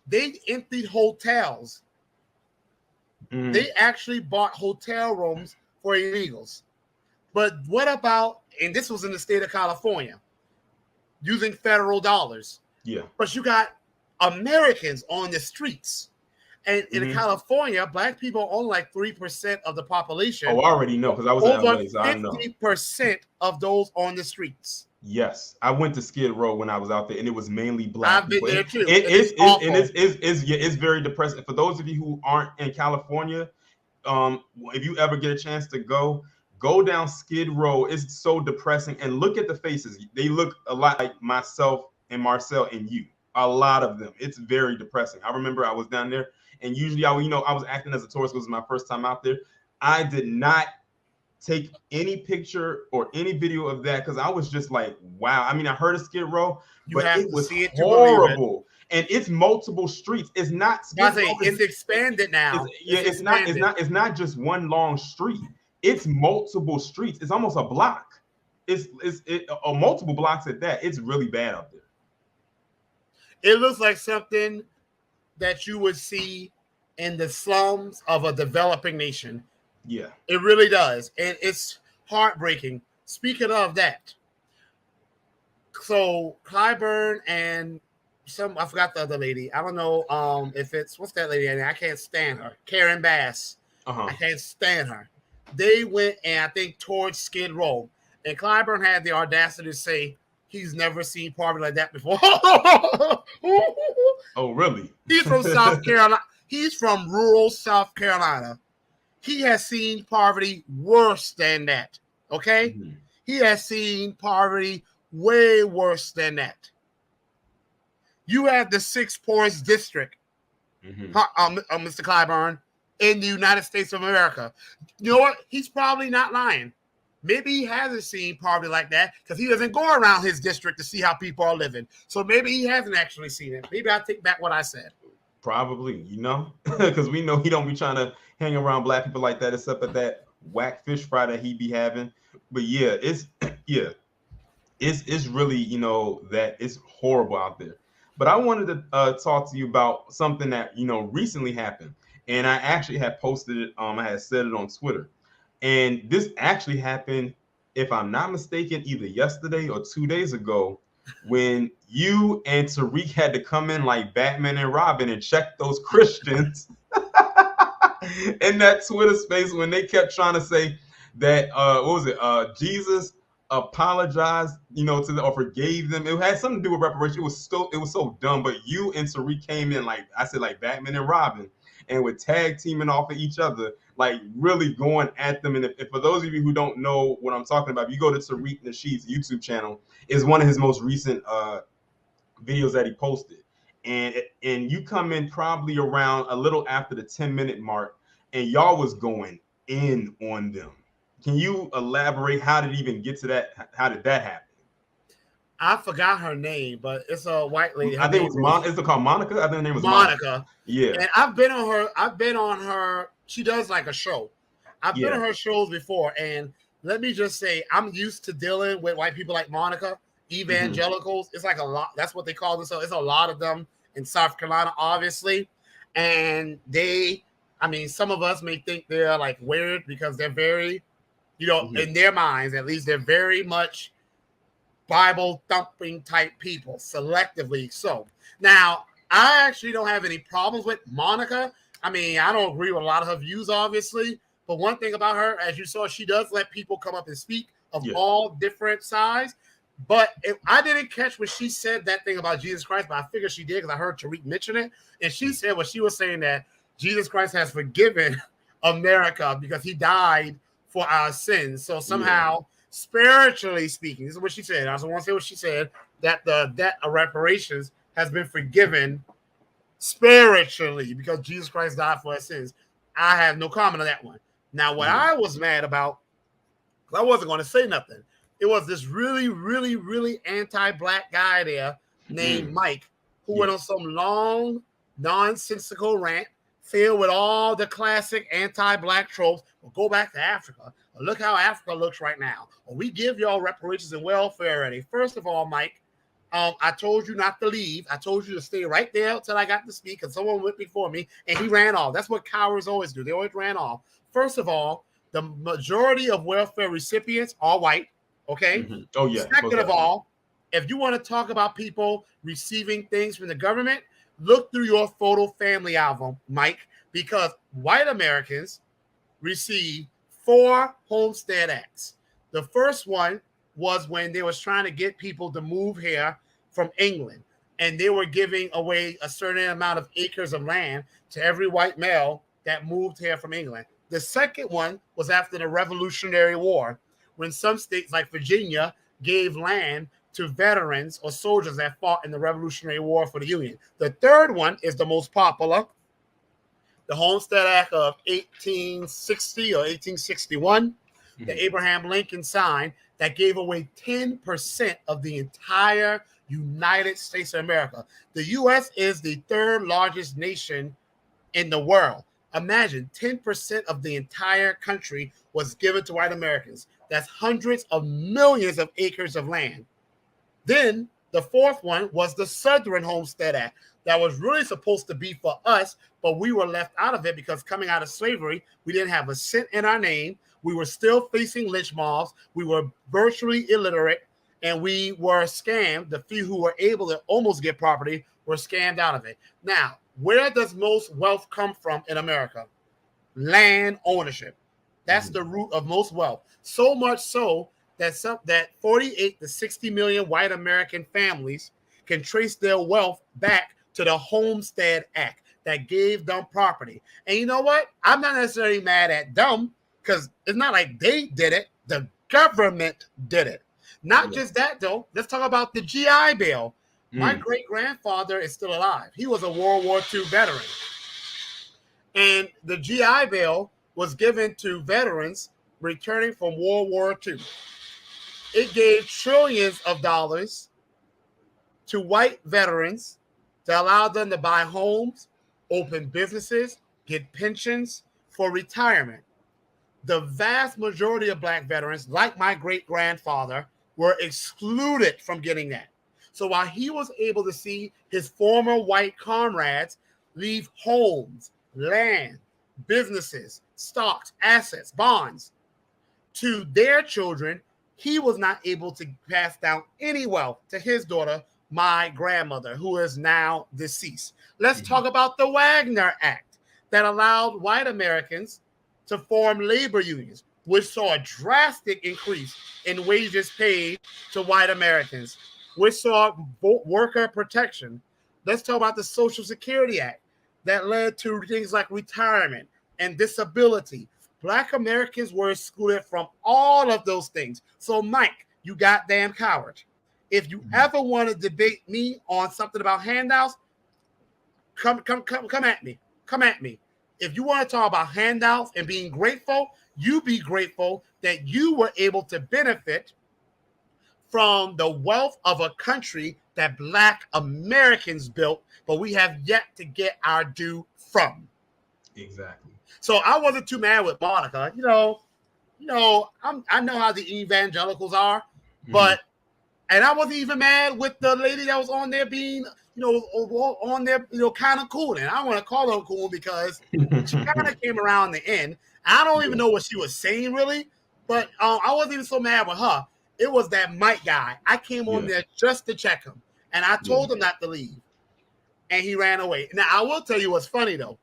They emptied hotels. They actually bought hotel rooms for illegals. But what about, and this was in the state of California, using federal dollars. Yeah. But you got Americans on the streets. And in California, black people own like 3% of the population. Oh, I already know because I was in LA, so I know. 50% of those on the streets. Yes, I went to Skid Row when I was out there, and it was mainly black I've been people. there too, It and is it's awful. yeah, it's very depressing. For those of you who aren't in California, if you ever get a chance to go down Skid Row. It's so depressing, and look at the faces. They look a lot like myself and Marcel and you. A lot of them. It's very depressing. I remember I was down there, and usually I was acting as a tourist. It was my first time out there. I did not take any picture or any video of that because I was just like, wow. I mean, I heard of Skid Row, You but have it to was see it to believe it. horrible. And it's multiple streets. It's not I Skid say Row. it's expanded It's now. yeah. It's expanded. It's not just one long street. It's multiple streets. It's almost a block. Multiple blocks at that. It's really bad out there. It looks like something that you would see in the slums of a developing nation. Yeah. It really does. And it's heartbreaking. Speaking of that, so Clyburn and I forgot the other lady. I don't know if it's what's that lady? I can't stand her. Karen Bass. I can't stand her. They went and I think towards Skid Row. And Clyburn had the audacity to say he's never seen poverty like that before. Oh, really? He's from South Carolina. He's from rural South Carolina. He has seen poverty worse than that. Okay? Mm-hmm. He has seen poverty way worse than that. You have the sixth poorest district, mm-hmm. Mr. Clyburn, in the United States of America. You know what? He's probably not lying. Maybe he hasn't seen poverty like that because he doesn't go around his district to see how people are living. So maybe he hasn't actually seen it. Maybe I'll take back what I said. Probably, because we know he don't be trying to hang around black people like that, except at that whack fish fry that he be having. But yeah, it's really, that it's horrible out there. But I wanted to talk to you about something that, recently happened. And I actually had posted it. I had said it on Twitter. And this actually happened, if I'm not mistaken, either yesterday or 2 days ago, when you and Tariq had to come in like Batman and Robin and check those Christians in that Twitter space when they kept trying to say that, Jesus apologized, to them or forgave them. It had something to do with reparation. It was so dumb. But you and Tariq came in like I said, like Batman and Robin, and were tag teaming off of each other, like really going at them. And if for those of you who don't know what I'm talking about, if you go to Tariq Nasheed's YouTube channel, is one of his most recent videos that he posted. And you come in probably around a little after the 10-minute mark, and y'all was going in on them. Can you elaborate? How did it even get to that? How did that happen? I forgot her name, but it's a white lady. I think it was Is it called Monica? I think her name was Monica. Yeah. And I've been on her. She does like a show. I've been on her shows before, and let me just say, I'm used to dealing with white people like Monica, evangelicals. Mm-hmm. It's like a lot. That's what they call themselves. It's a lot of them in South Carolina, obviously. And some of us may think they're like weird because they're very, in their minds, at least, they're very much Bible thumping type people, selectively so. Now, I actually don't have any problems with Monica. I don't agree with a lot of her views, obviously. But one thing about her, as you saw, she does let people come up and speak of all different sides. But I didn't catch when she said that thing about Jesus Christ, but I figured she did because I heard Tariq mention it. And she said she was saying that Jesus Christ has forgiven America because he died for our sins. So somehow, spiritually speaking, this is what she said. I also want to say what she said, that the debt of reparations has been forgiven spiritually because Jesus Christ died for our sins. I have no comment on that one. Now, what I was mad about, because I wasn't going to say nothing, it was this really, really, really anti-black guy there named Mike who went on some long, nonsensical rant filled with all the classic anti-black tropes. Well, go back to Africa. Well, look how Africa looks right now. Well, we give y'all reparations and welfare already. First of all, Mike, I told you not to leave. I told you to stay right there until I got to speak, and someone went before me, and he ran off. That's what cowards always do. They always ran off. First of all, the majority of welfare recipients are white, okay? Mm-hmm. Oh, yeah. Second of all, if you want to talk about people receiving things from the government, look through your photo family album, Mike, because white Americans receive 4 Homestead Acts. The first one was when they was trying to get people to move here from England, and they were giving away a certain amount of acres of land to every white male that moved here from England. The second one was after the Revolutionary War, when some states like Virginia gave land to veterans or soldiers that fought in the Revolutionary War for the Union. The third one is the most popular, the Homestead Act of 1860 or 1861, that Abraham Lincoln signed, that gave away 10% of the entire United States of America. The U.S. is the third largest nation in the world. Imagine 10% of the entire country was given to white Americans. That's hundreds of millions of acres of land. Then the fourth one was the Southern Homestead Act that was really supposed to be for us, but we were left out of it because coming out of slavery, we didn't have a cent in our name. We were still facing lynch mobs. We were virtually illiterate, and we were scammed. The few who were able to almost get property were scammed out of it. Now, where does most wealth come from in America? Land ownership. That's the root of most wealth. So much so that 48 to 60 million white American families can trace their wealth back to the Homestead Act that gave them property. And you know what? I'm not necessarily mad at them because it's not like they did it. The government did it. Not just that, though. Let's talk about the GI Bill. My great-grandfather is still alive. He was a World War II veteran. And the GI Bill was given to veterans returning from World War II. It gave trillions of dollars to white veterans to allow them to buy homes, open businesses, get pensions for retirement. The vast majority of black veterans, like my great-grandfather, were excluded from getting that. So while he was able to see his former white comrades leave homes, land, businesses, stocks, assets, bonds to their children, he was not able to pass down any wealth to his daughter, my grandmother, who is now deceased. Let's talk about the Wagner Act that allowed white Americans to form labor unions, which saw a drastic increase in wages paid to white Americans, which saw worker protection. Let's talk about the Social Security Act that led to things like retirement and disability. Black Americans were excluded from all of those things. So, Mike, you goddamn coward. If you ever want to debate me on something about handouts, come at me. Come at me. If you want to talk about handouts and being grateful, you be grateful that you were able to benefit from the wealth of a country that Black Americans built, but we have yet to get our due from. Exactly. So I wasn't too mad with Monica. I know how the evangelicals are, but and I wasn't even mad with the lady that was on there being, on there, kind of cool. And I want to call her cool because she kind of came around the end. I don't even know what she was saying really, but I wasn't even so mad with her. It was that Mike guy. I came on there just to check him, and I told him not to leave, and he ran away. Now I will tell you what's funny though.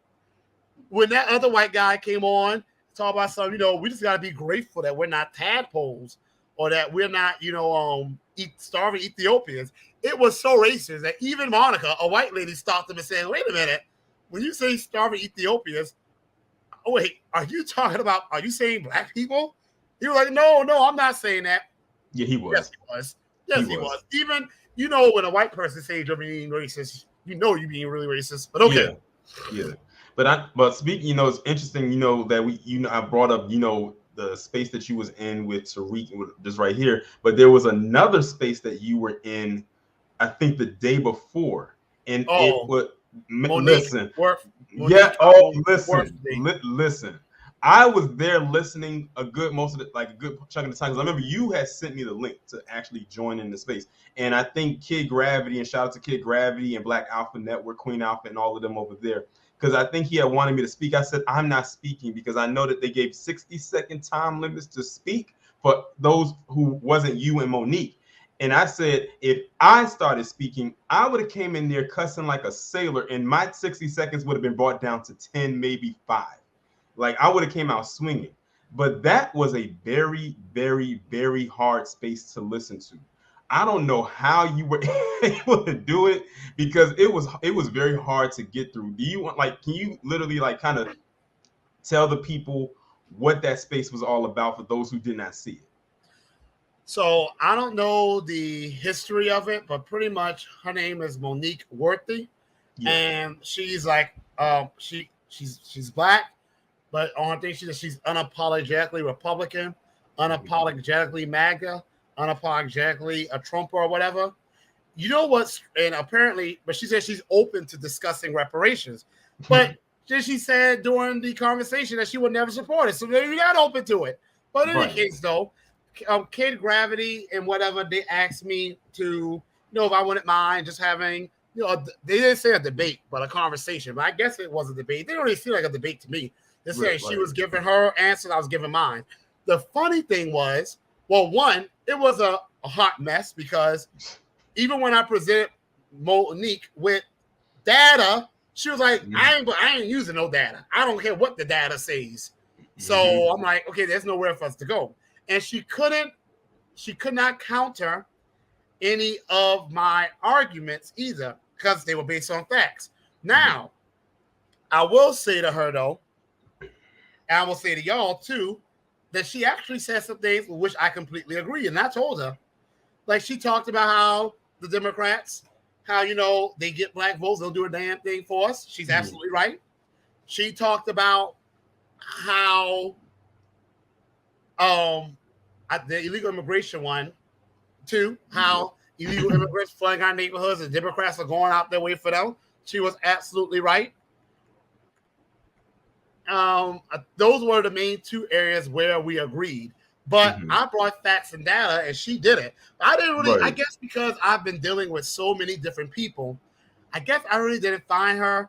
When that other white guy came on, talk about something, we just got to be grateful that we're not tadpoles or that we're not, starving Ethiopians. It was so racist that even Monica, a white lady, stopped him and said, wait a minute, when you say starving Ethiopians, wait, are you saying black people? He was like, no, I'm not saying that. Yeah, he was. Yes, he was. Yes, he was. Even, when a white person says you're being racist, you're being really racist. But okay. Yeah. But speaking, it's interesting, that I brought up, the space that you was in with Tariq, just right here. But there was another space that you were in, I think the day before, and it was listen. Listen. I was there listening a good chunk of the time. I remember you had sent me the link to actually join in the space, and I think Kid Gravity, and shout out to Kid Gravity and Black Alpha Network, Queen Alpha, and all of them over there. Because I think he had wanted me to speak. I said, I'm not speaking because I know that they gave 60-second time limits to speak for those who wasn't you and Monique. And I said, if I started speaking, I would have came in there cussing like a sailor, and my 60 seconds would have been brought down to 10, maybe 5. Like I would have came out swinging. But that was a very, very, very hard space to listen to. I don't know how you were able to do it because it was very hard to get through. Do you want like can you literally like kind of tell the people what that space was all about for those who did not see it? So I don't know the history of it, but pretty much her name is Monique Worthy, Yeah. and she's like she's black, but on thing she's unapologetically Republican, unapologetically MAGA, unapologetically a Trump or whatever. You know what's and apparently, but she said she's open to discussing reparations, but then she said during the conversation that she would never support it, so maybe you're not open to it. But in any Right. case, though, Kid Gravity and whatever they asked me to, if I wouldn't mind just having, they didn't say a debate, but a conversation. But I guess it was a debate. They don't really feel like a debate to me. They said Right, she right. was giving her answers, I was giving mine. The funny thing was, well, one, it was a hot mess because even when I presented Monique with data, she was like, I ain't using no data. I don't care what the data says. So I'm like, okay, there's nowhere for us to go. And she could not counter any of my arguments either because they were based on facts. Now, I will say to her though, and I will say to y'all too, that she actually said some things with which I completely agree. And I told her, like she talked about how the Democrats, how they get black votes, they'll do a damn thing for us. She's absolutely right. She talked about how the illegal immigration one too, how illegal immigrants flooding our neighborhoods and Democrats are going out their way for them. She was absolutely right. Those were the main two areas where we agreed. But I brought facts and data, and she didn't. I didn't really. Right. I guess because I've been dealing with so many different people, I guess I really didn't find her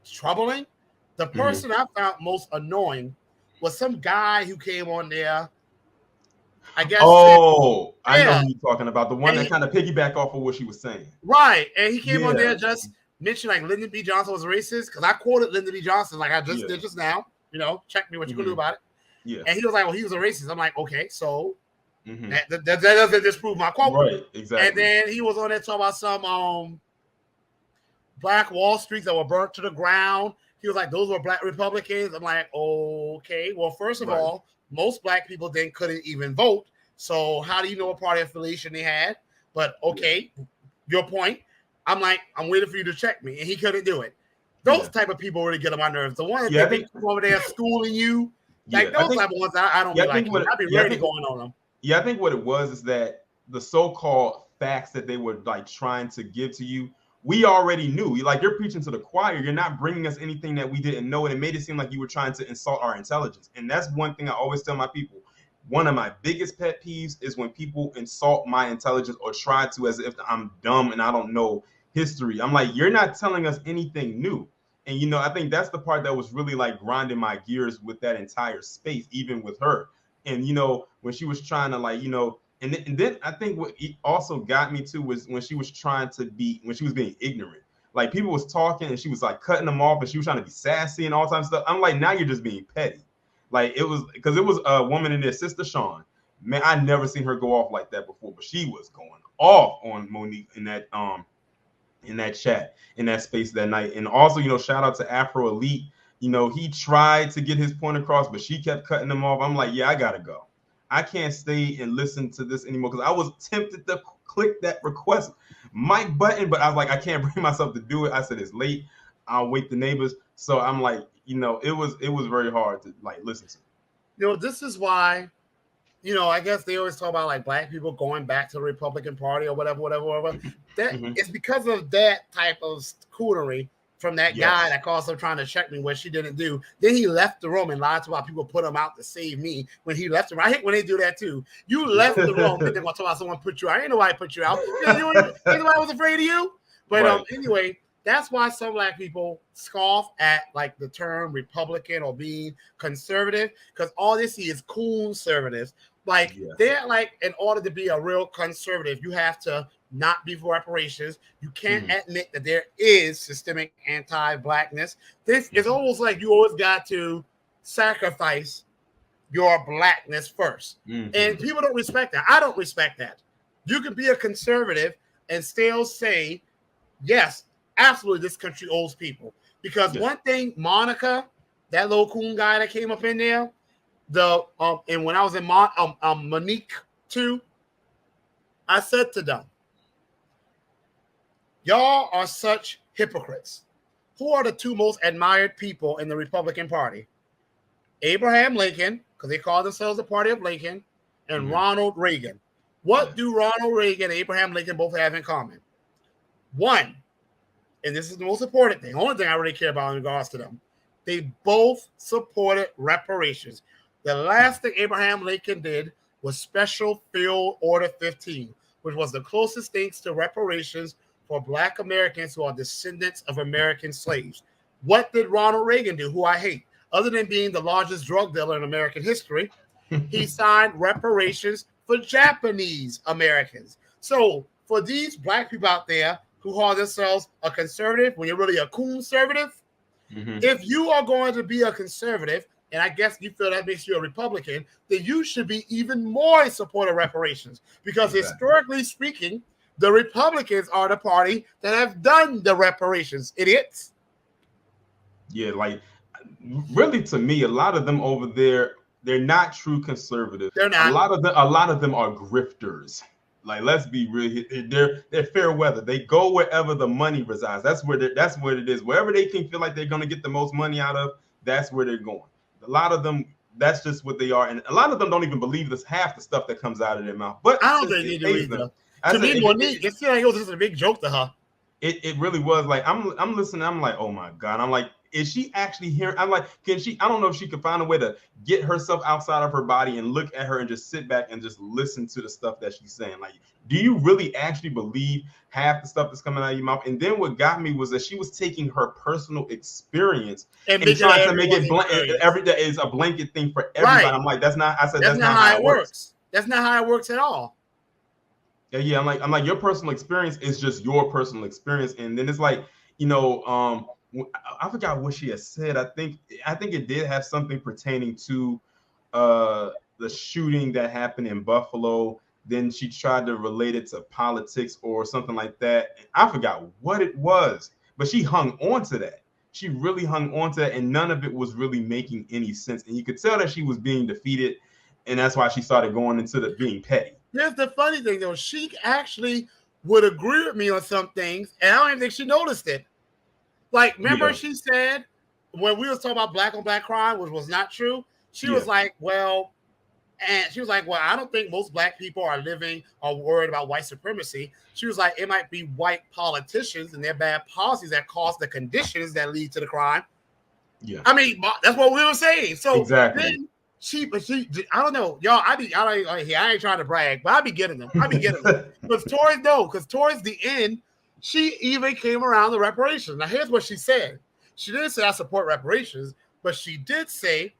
troubling. The person I found most annoying was some guy who came on there. I guess. Oh, I know Yeah, who you're talking about. The one that kind of piggyback off of what she was saying. right. And he came on Yeah. there just mentioned like Lyndon B. Johnson was racist because I quoted Lyndon B. Johnson like I just did just now. Check me what you can do about it. Yeah. And he was like, well, he was a racist. I'm like, okay, so that doesn't disprove my quote. Right, exactly. And then he was on there talking about some black Wall Streets that were burnt to the ground. He was like, those were black Republicans. I'm like, okay. Well, first of all, most black people then couldn't even vote. So how do you know what party affiliation they had? But okay, your point. I'm like, I'm waiting for you to check me. And he couldn't do it. Those type of people really get on my nerves. The ones that they come over there schooling you, like those type of ones, I don't be like. I'd be ready going on them. Yeah, I think what it was is that the so-called facts that they were like trying to give to you, we already knew. Like you're preaching to the choir. You're not bringing us anything that we didn't know, and it made it seem like you were trying to insult our intelligence. And that's one thing I always tell my people. One of my biggest pet peeves is when people insult my intelligence or try to as if I'm dumb and I don't know history. I'm like, you're not telling us anything new. And I think that's the part that was really like grinding my gears with that entire space, even with her. And when she was trying to like, and then I think what also got me too was when she was when she was being ignorant. Like people was talking and she was like cutting them off and she was trying to be sassy and all types of stuff. I'm like, now you're just being petty. Like it was because it was a woman in there, Sister Sean. Man, I never seen her go off like that before, but she was going off on Monique in that chat, in that space that night. And also, shout out to Afro Elite. He tried to get his point across, but she kept cutting him off. I'm like, yeah, I gotta go. I can't stay and listen to this anymore because I was tempted to click that request mic button, but I was like, I can't bring myself to do it. I said it's late. I'll wake the neighbors. So I'm like, it was very hard to like listen to. This is why, I guess they always talk about like black people going back to the Republican Party or whatever. That it's because of that type of coonery from that guy that calls her trying to check me when she didn't do. Then he left the room and lied to about people put him out to save me when he left the room. I hate when they do that too. You left the room, then they're gonna talk about someone put you out. I ain't nobody put you out. Anybody was afraid of you. But anyway, that's why some black people scoff at like the term Republican or being conservative, because all they see is cool conservatives. Like they're like, in order to be a real conservative, you have to not be for reparations. You can't admit that there is systemic anti-blackness. This is almost like you always got to sacrifice your blackness first. And people don't respect that. I don't respect that. You can be a conservative and still say, yes, absolutely, this country owes people. Because one thing, Monica, that little coon guy that came up in there, and when I was in Monique too, I said to them, y'all are such hypocrites. Who are the two most admired people in the Republican Party? Abraham Lincoln, because they call themselves the Party of Lincoln, and Ronald Reagan. What do Ronald Reagan and Abraham Lincoln both have in common? One, and this is the most important thing, only thing I really care about in regards to them, they both supported reparations. The last thing Abraham Lincoln did was Special Field Order 15, which was the closest things to reparations for Black Americans who are descendants of American slaves. What did Ronald Reagan do, who I hate? Other than being the largest drug dealer in American history, he signed reparations for Japanese Americans. So for these Black people out there who call themselves a conservative, when you're really a conservative, if you are going to be a conservative, and I guess you feel that makes you a Republican, then you should be even more in support of reparations. Because historically speaking, the Republicans are the party that have done the reparations. Idiots. Yeah, like really, to me, a lot of them over there, they're not true conservatives. They're not. A lot of them are grifters. Like, let's be real. They're fair weather. They go wherever the money resides. That's what it is. Wherever they can feel like they're going to get the most money out of, that's where they're going. A lot of them, that's just what they are, and a lot of them don't even believe this half the stuff that comes out of their mouth. But I don't think they do either. To me, Monique, it feels like it was just a big joke to her. It really was. Like, I'm listening. I'm like, oh my God. I'm like, is she actually hearing? I'm like, can she? I don't know if she could find a way to get herself outside of her body and look at her and just sit back and just listen to the stuff that she's saying. Like, do you really actually believe half the stuff that's coming out of your mouth? And then what got me was that she was taking her personal experience and trying to make it every day is a blanket thing for everybody. Right. I'm like, that's not. I said that's not how it works. That's not how it works at all. Yeah. I'm like, your personal experience is just your personal experience, and then it's like, I forgot what she had said. I think it did have something pertaining to the shooting that happened in Buffalo. Then she tried to relate it to politics or something like that. I forgot what it was, but she hung on to that. She really hung on to that, and none of it was really making any sense. And you could tell that she was being defeated, and that's why she started going into the being petty. Here's the funny thing, though. She actually would agree with me on some things, and I don't even think she noticed it. Like, remember she said when we was talking about black on black crime, which was not true, she was like, well, I don't think most Black people are worried about white supremacy. She was like, it might be white politicians and their bad policies that cause the conditions that lead to the crime. Yeah. I mean, that's what we were saying. So exactly. Then I don't know, y'all. I ain't trying to brag, but I be getting them. Because towards the end, she even came around the reparations. Now, here's what she said. She didn't say I support reparations, but she did say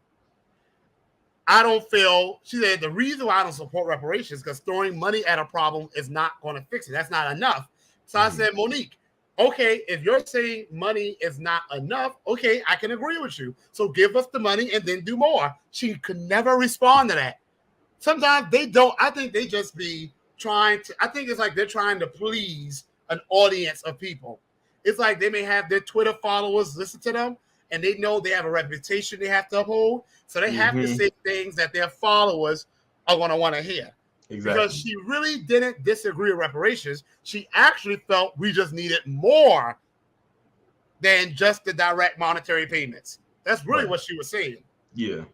she said the reason why I don't support reparations is because throwing money at a problem is not going to fix it. That's not enough. So I said, Monique, okay, if you're saying money is not enough, okay, I can agree with you. So give us the money and then do more. She could never respond to that. Sometimes they don't. I think they just be I think it's like they're trying to please an audience of people. It's like they may have their Twitter followers listen to them, and they know they have a reputation they have to uphold. So they have to say things that their followers are going to want to hear. Exactly. Because she really didn't disagree with reparations. She actually felt we just needed more than just the direct monetary payments. That's really what she was saying. Yeah.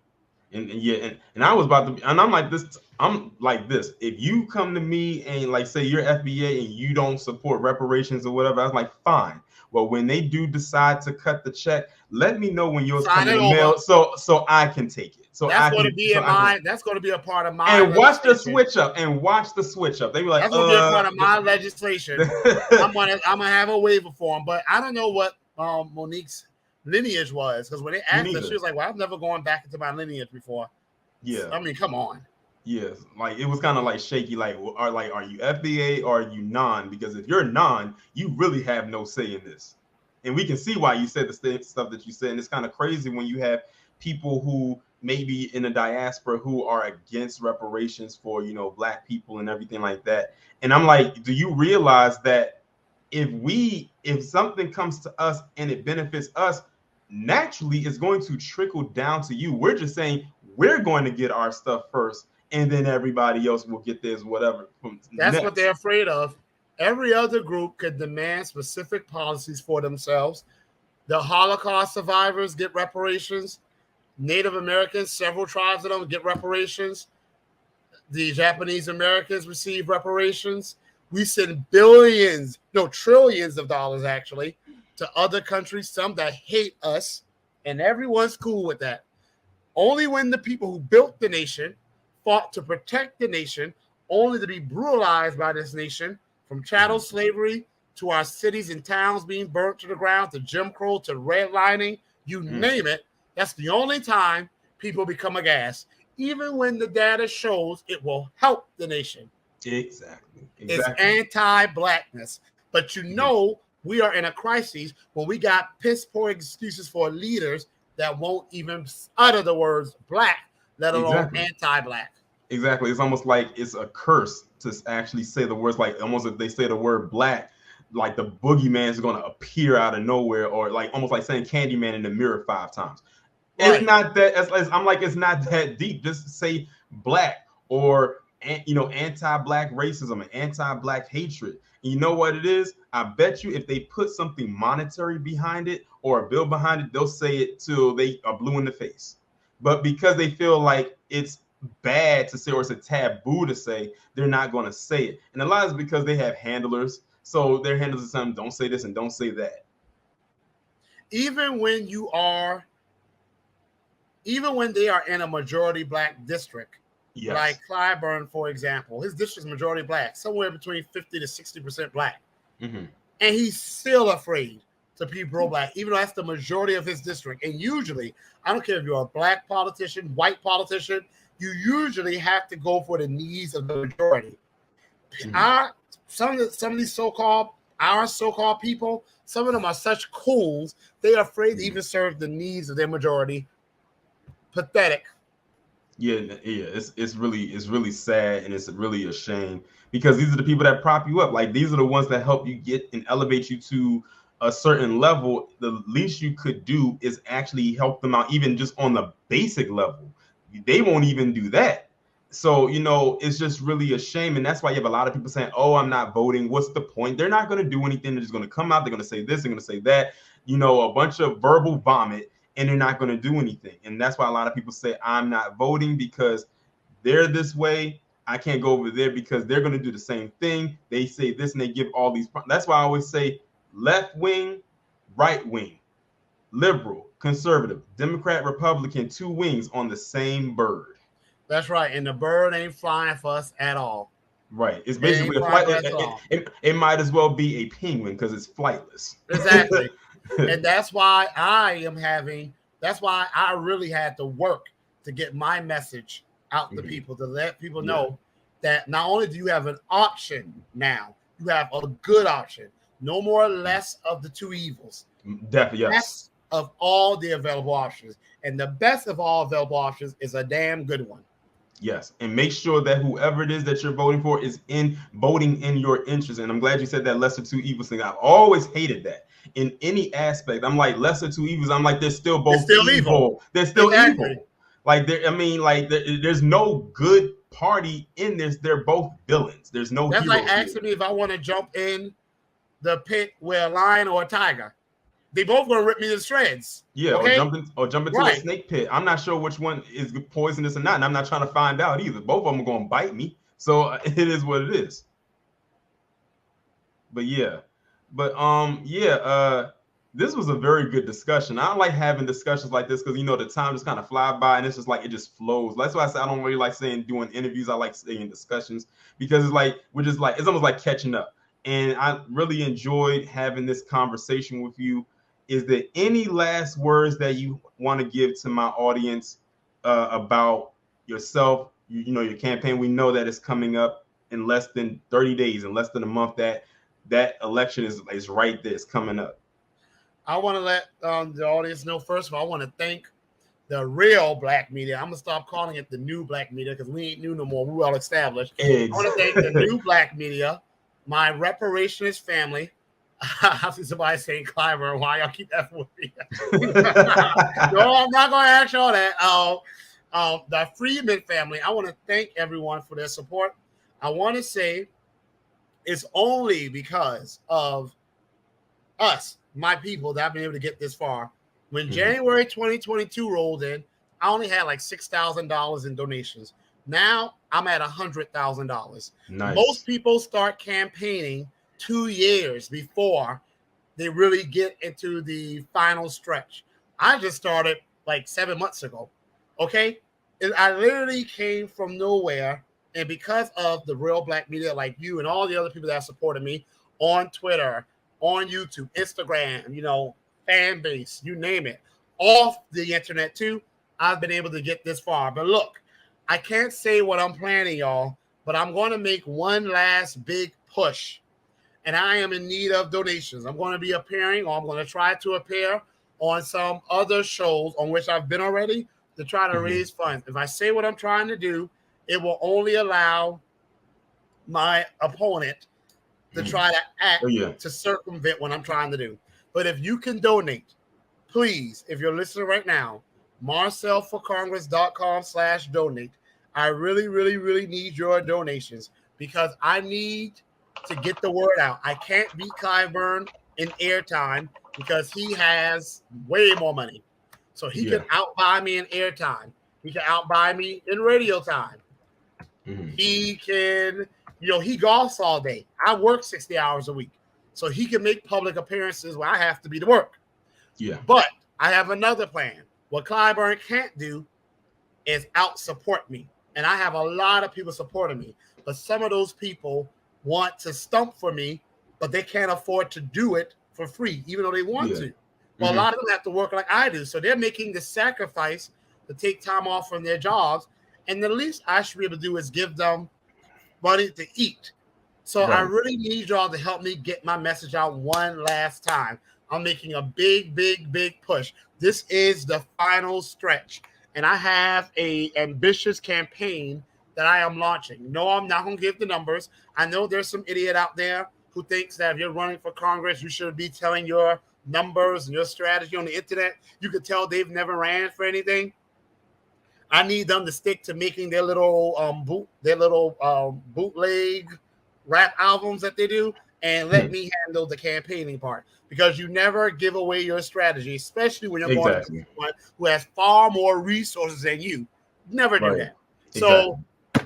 And I was about to, and I'm like this. If you come to me and like say you're FBA and you don't support reparations or whatever, I was like, fine. Well, when they do decide to cut the check, let me know when yours come in the mail so I can take it. So that's going to be that's going to be a part of my and watch the switch up. They were like, that's going to be a part of my legislation. I'm gonna have a waiver form, but I don't know what Monique's lineage was, because when they asked her, she was like, well, I've never gone back into my lineage before. Yeah. I mean, come on. Yes, like it was kind of like shaky, are you FBA or are you non? Because if you're non, you really have no say in this. And we can see why you said the stuff that you said. And it's kind of crazy when you have people who maybe in the diaspora who are against reparations for, you know, black people and everything like that. And I'm like, do you realize that if something comes to us and it benefits us, naturally it's going to trickle down to you. We're just saying we're going to get our stuff first, and then everybody else will get theirs, whatever. That's next. what they're afraid of. Every other group could demand specific policies for themselves. The Holocaust survivors get reparations. Native Americans, several tribes of them get reparations. The Japanese Americans receive reparations. We send billions, no, trillions of dollars actually to other countries, some that hate us, and everyone's cool with that. Only when the people who built the nation fought to protect the nation, only to be brutalized by this nation, from chattel slavery to our cities and towns being burnt to the ground, to Jim Crow, to redlining, you name it. That's the only time people become aghast, even when the data shows it will help the nation. Exactly. It's anti-blackness. But you know, we are in a crisis when we got piss poor excuses for leaders that won't even utter the words black, let alone anti-black. Exactly. It's almost like it's a curse to actually say the words, like almost if they say the word black, like the boogeyman is going to appear out of nowhere, or like almost like saying Candyman in the mirror 5 times. Right. It's not that, I'm like, it's not that deep. Just say black, or, you know, anti-black racism and anti-black hatred. And you know what it is? I bet you if they put something monetary behind it or a bill behind it, they'll say it till they are blue in the face. But because they feel like it's bad to say, or it's a taboo to say, they're not going to say it. And a lot is because they have handlers. So their handlers are saying, don't say this and don't say that. Even when they are in a majority black district, yes, like Clyburn, for example, his district is majority black, somewhere between 50 to 60% black. And he's still afraid to be pro-black, even though that's the majority of his district. And usually, I don't care if you're a black politician, white politician, you usually have to go for the needs of the majority. Some of these so-called people, some of them are such cools, they are afraid to even serve the needs of their majority. Pathetic. Yeah, it's really sad, and it's really a shame, because these are the people that prop you up. Like, these are the ones that help you get and elevate you to a certain level. The least you could do is actually help them out, even just on the basic level. They won't even do that. So, you know, it's just really a shame. And that's why you have a lot of people saying, oh, I'm not voting. What's the point? They're not going to do anything. They're just going to come out. They're going to say this. They're going to say that, you know, a bunch of verbal vomit, and they're not going to do anything. And that's why a lot of people say, I'm not voting because they're this way. I can't go over there because they're going to do the same thing. They say this and they give all these. That's why I always say left wing, right wing, liberal, conservative, Democrat, Republican, 2 wings on the same bird. That's right. And the bird ain't flying for us at all. Right. It's basically a flight. It might as well be a penguin because it's flightless. Exactly. And that's why I really had to work to get my message out to people, to let people know that not only do you have an option now, you have a good option. No more or less of the 2 evils. Definitely, yes. Best of all the available options. And the best of all available options is a damn good one. Yes, and make sure that whoever it is that you're voting for is voting in your interest. And I'm glad you said that lesser 2 evils thing. I've always hated that in any aspect. I'm like, lesser 2 evils. I'm like, they're still both evil. They're still evil. Like, there's no good party in this. They're both villains. There's no. That's like asking me if I want to jump in the pit with a lion or a tiger. They both gonna rip me to shreds. Yeah, okay? or jump into a snake pit. I'm not sure which one is poisonous or not, and I'm not trying to find out either. Both of them are gonna bite me, so it is what it is. But this was a very good discussion. I like having discussions like this because, you know, the time just kind of fly by, and it's just like it just flows. That's why I say I don't really like doing interviews. I like saying discussions because it's like it's almost like catching up. And I really enjoyed having this conversation with you. Is there any last words that you want to give to my audience about yourself? You know, your campaign. We know that it's coming up in less than 30 days, in less than a month. That election is right there. It's coming up. I want to let the audience know, first of all, I want to thank the real black media. I'm gonna stop calling it the new black media because we ain't new no more. We're well established. I want to thank the new black media, my reparationist family. I see somebody saying Clyburn. Why y'all keep that with me? No, I'm not gonna ask y'all that. The Freeman family. I want to thank everyone for their support. I want to say it's only because of us, my people, that I've been able to get this far. When January 2022 rolled in, I only had like $6,000 in donations. Now I'm at $100,000. Nice. Most people start campaigning 2 years before they really get into the final stretch. I just started like 7 months ago. Okay. And I literally came from nowhere. And because of the real black media like you and all the other people that supported me on Twitter, on YouTube, Instagram, you know, fan base, you name it, off the internet too, I've been able to get this far. But look, I can't say what I'm planning, y'all, but I'm going to make one last big push. And I am in need of donations. I'm going to be appearing, or I'm going to try to appear on some other shows on which I've been already to try to raise funds. If I say what I'm trying to do, it will only allow my opponent to try to act to circumvent what I'm trying to do. But if you can donate, please, if you're listening right now, marcelforcongress.com/donate. I really, really, really need your donations because I need to get the word out. I can't beat Clyburn in airtime because he has way more money. So he can outbuy me in airtime. He can outbuy me in radio time. He can, you know, he golfs all day. I work 60 hours a week. So he can make public appearances where I have to be to work. Yeah. But I have another plan. What Clyburn can't do is out support me. And I have a lot of people supporting me. But some of those people want to stump for me, but they can't afford to do it for free, even though they want to. Well, a lot of them have to work like I do. So they're making the sacrifice to take time off from their jobs. And the least I should be able to do is give them money to eat. So I really need y'all to help me get my message out one last time. I'm making a big, big, big push. This is the final stretch. And I have a ambitious campaign that I am launching. No, I'm not going to give the numbers. I know there's some idiot out there who thinks that if you're running for Congress, you should be telling your numbers and your strategy on the internet. You could tell they've never ran for anything. I need them to stick to making their little bootleg rap albums that they do, and let me handle the campaigning part. Because you never give away your strategy, especially when you're going to someone who has far more resources than you. Never do that. So,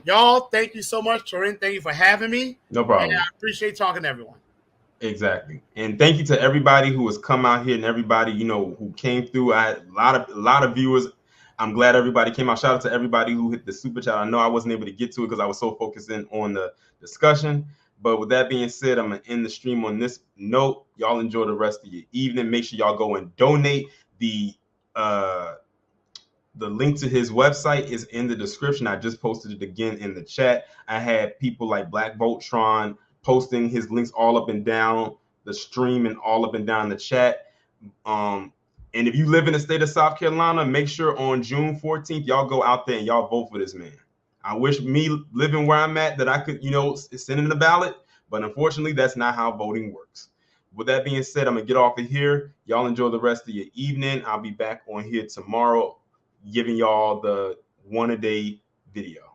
y'all, thank you so much, Taurean. Thank you for having me. No problem. And I appreciate talking to everyone. Exactly. And thank you to everybody who has come out here and everybody, you know, who came through. I had a lot of viewers. I'm glad everybody came out. Shout out to everybody who hit the super chat. I know I wasn't able to get to it because I was so focused in on the discussion. But with that being said, I'm going to end the stream on this note. Y'all enjoy the rest of your evening. Make sure y'all go and donate. The link to his website is in the description. I just posted it again in the chat. I had people like Black Voltron posting his links all up and down the stream and all up and down the chat. And if you live in the state of South Carolina, make sure on June 14th, y'all go out there and y'all vote for this man. I wish me living where I'm at that I could, you know, send in the ballot. But unfortunately, that's not how voting works. With that being said, I'm going to get off of here. Y'all enjoy the rest of your evening. I'll be back on here tomorrow giving y'all the one-a-day video.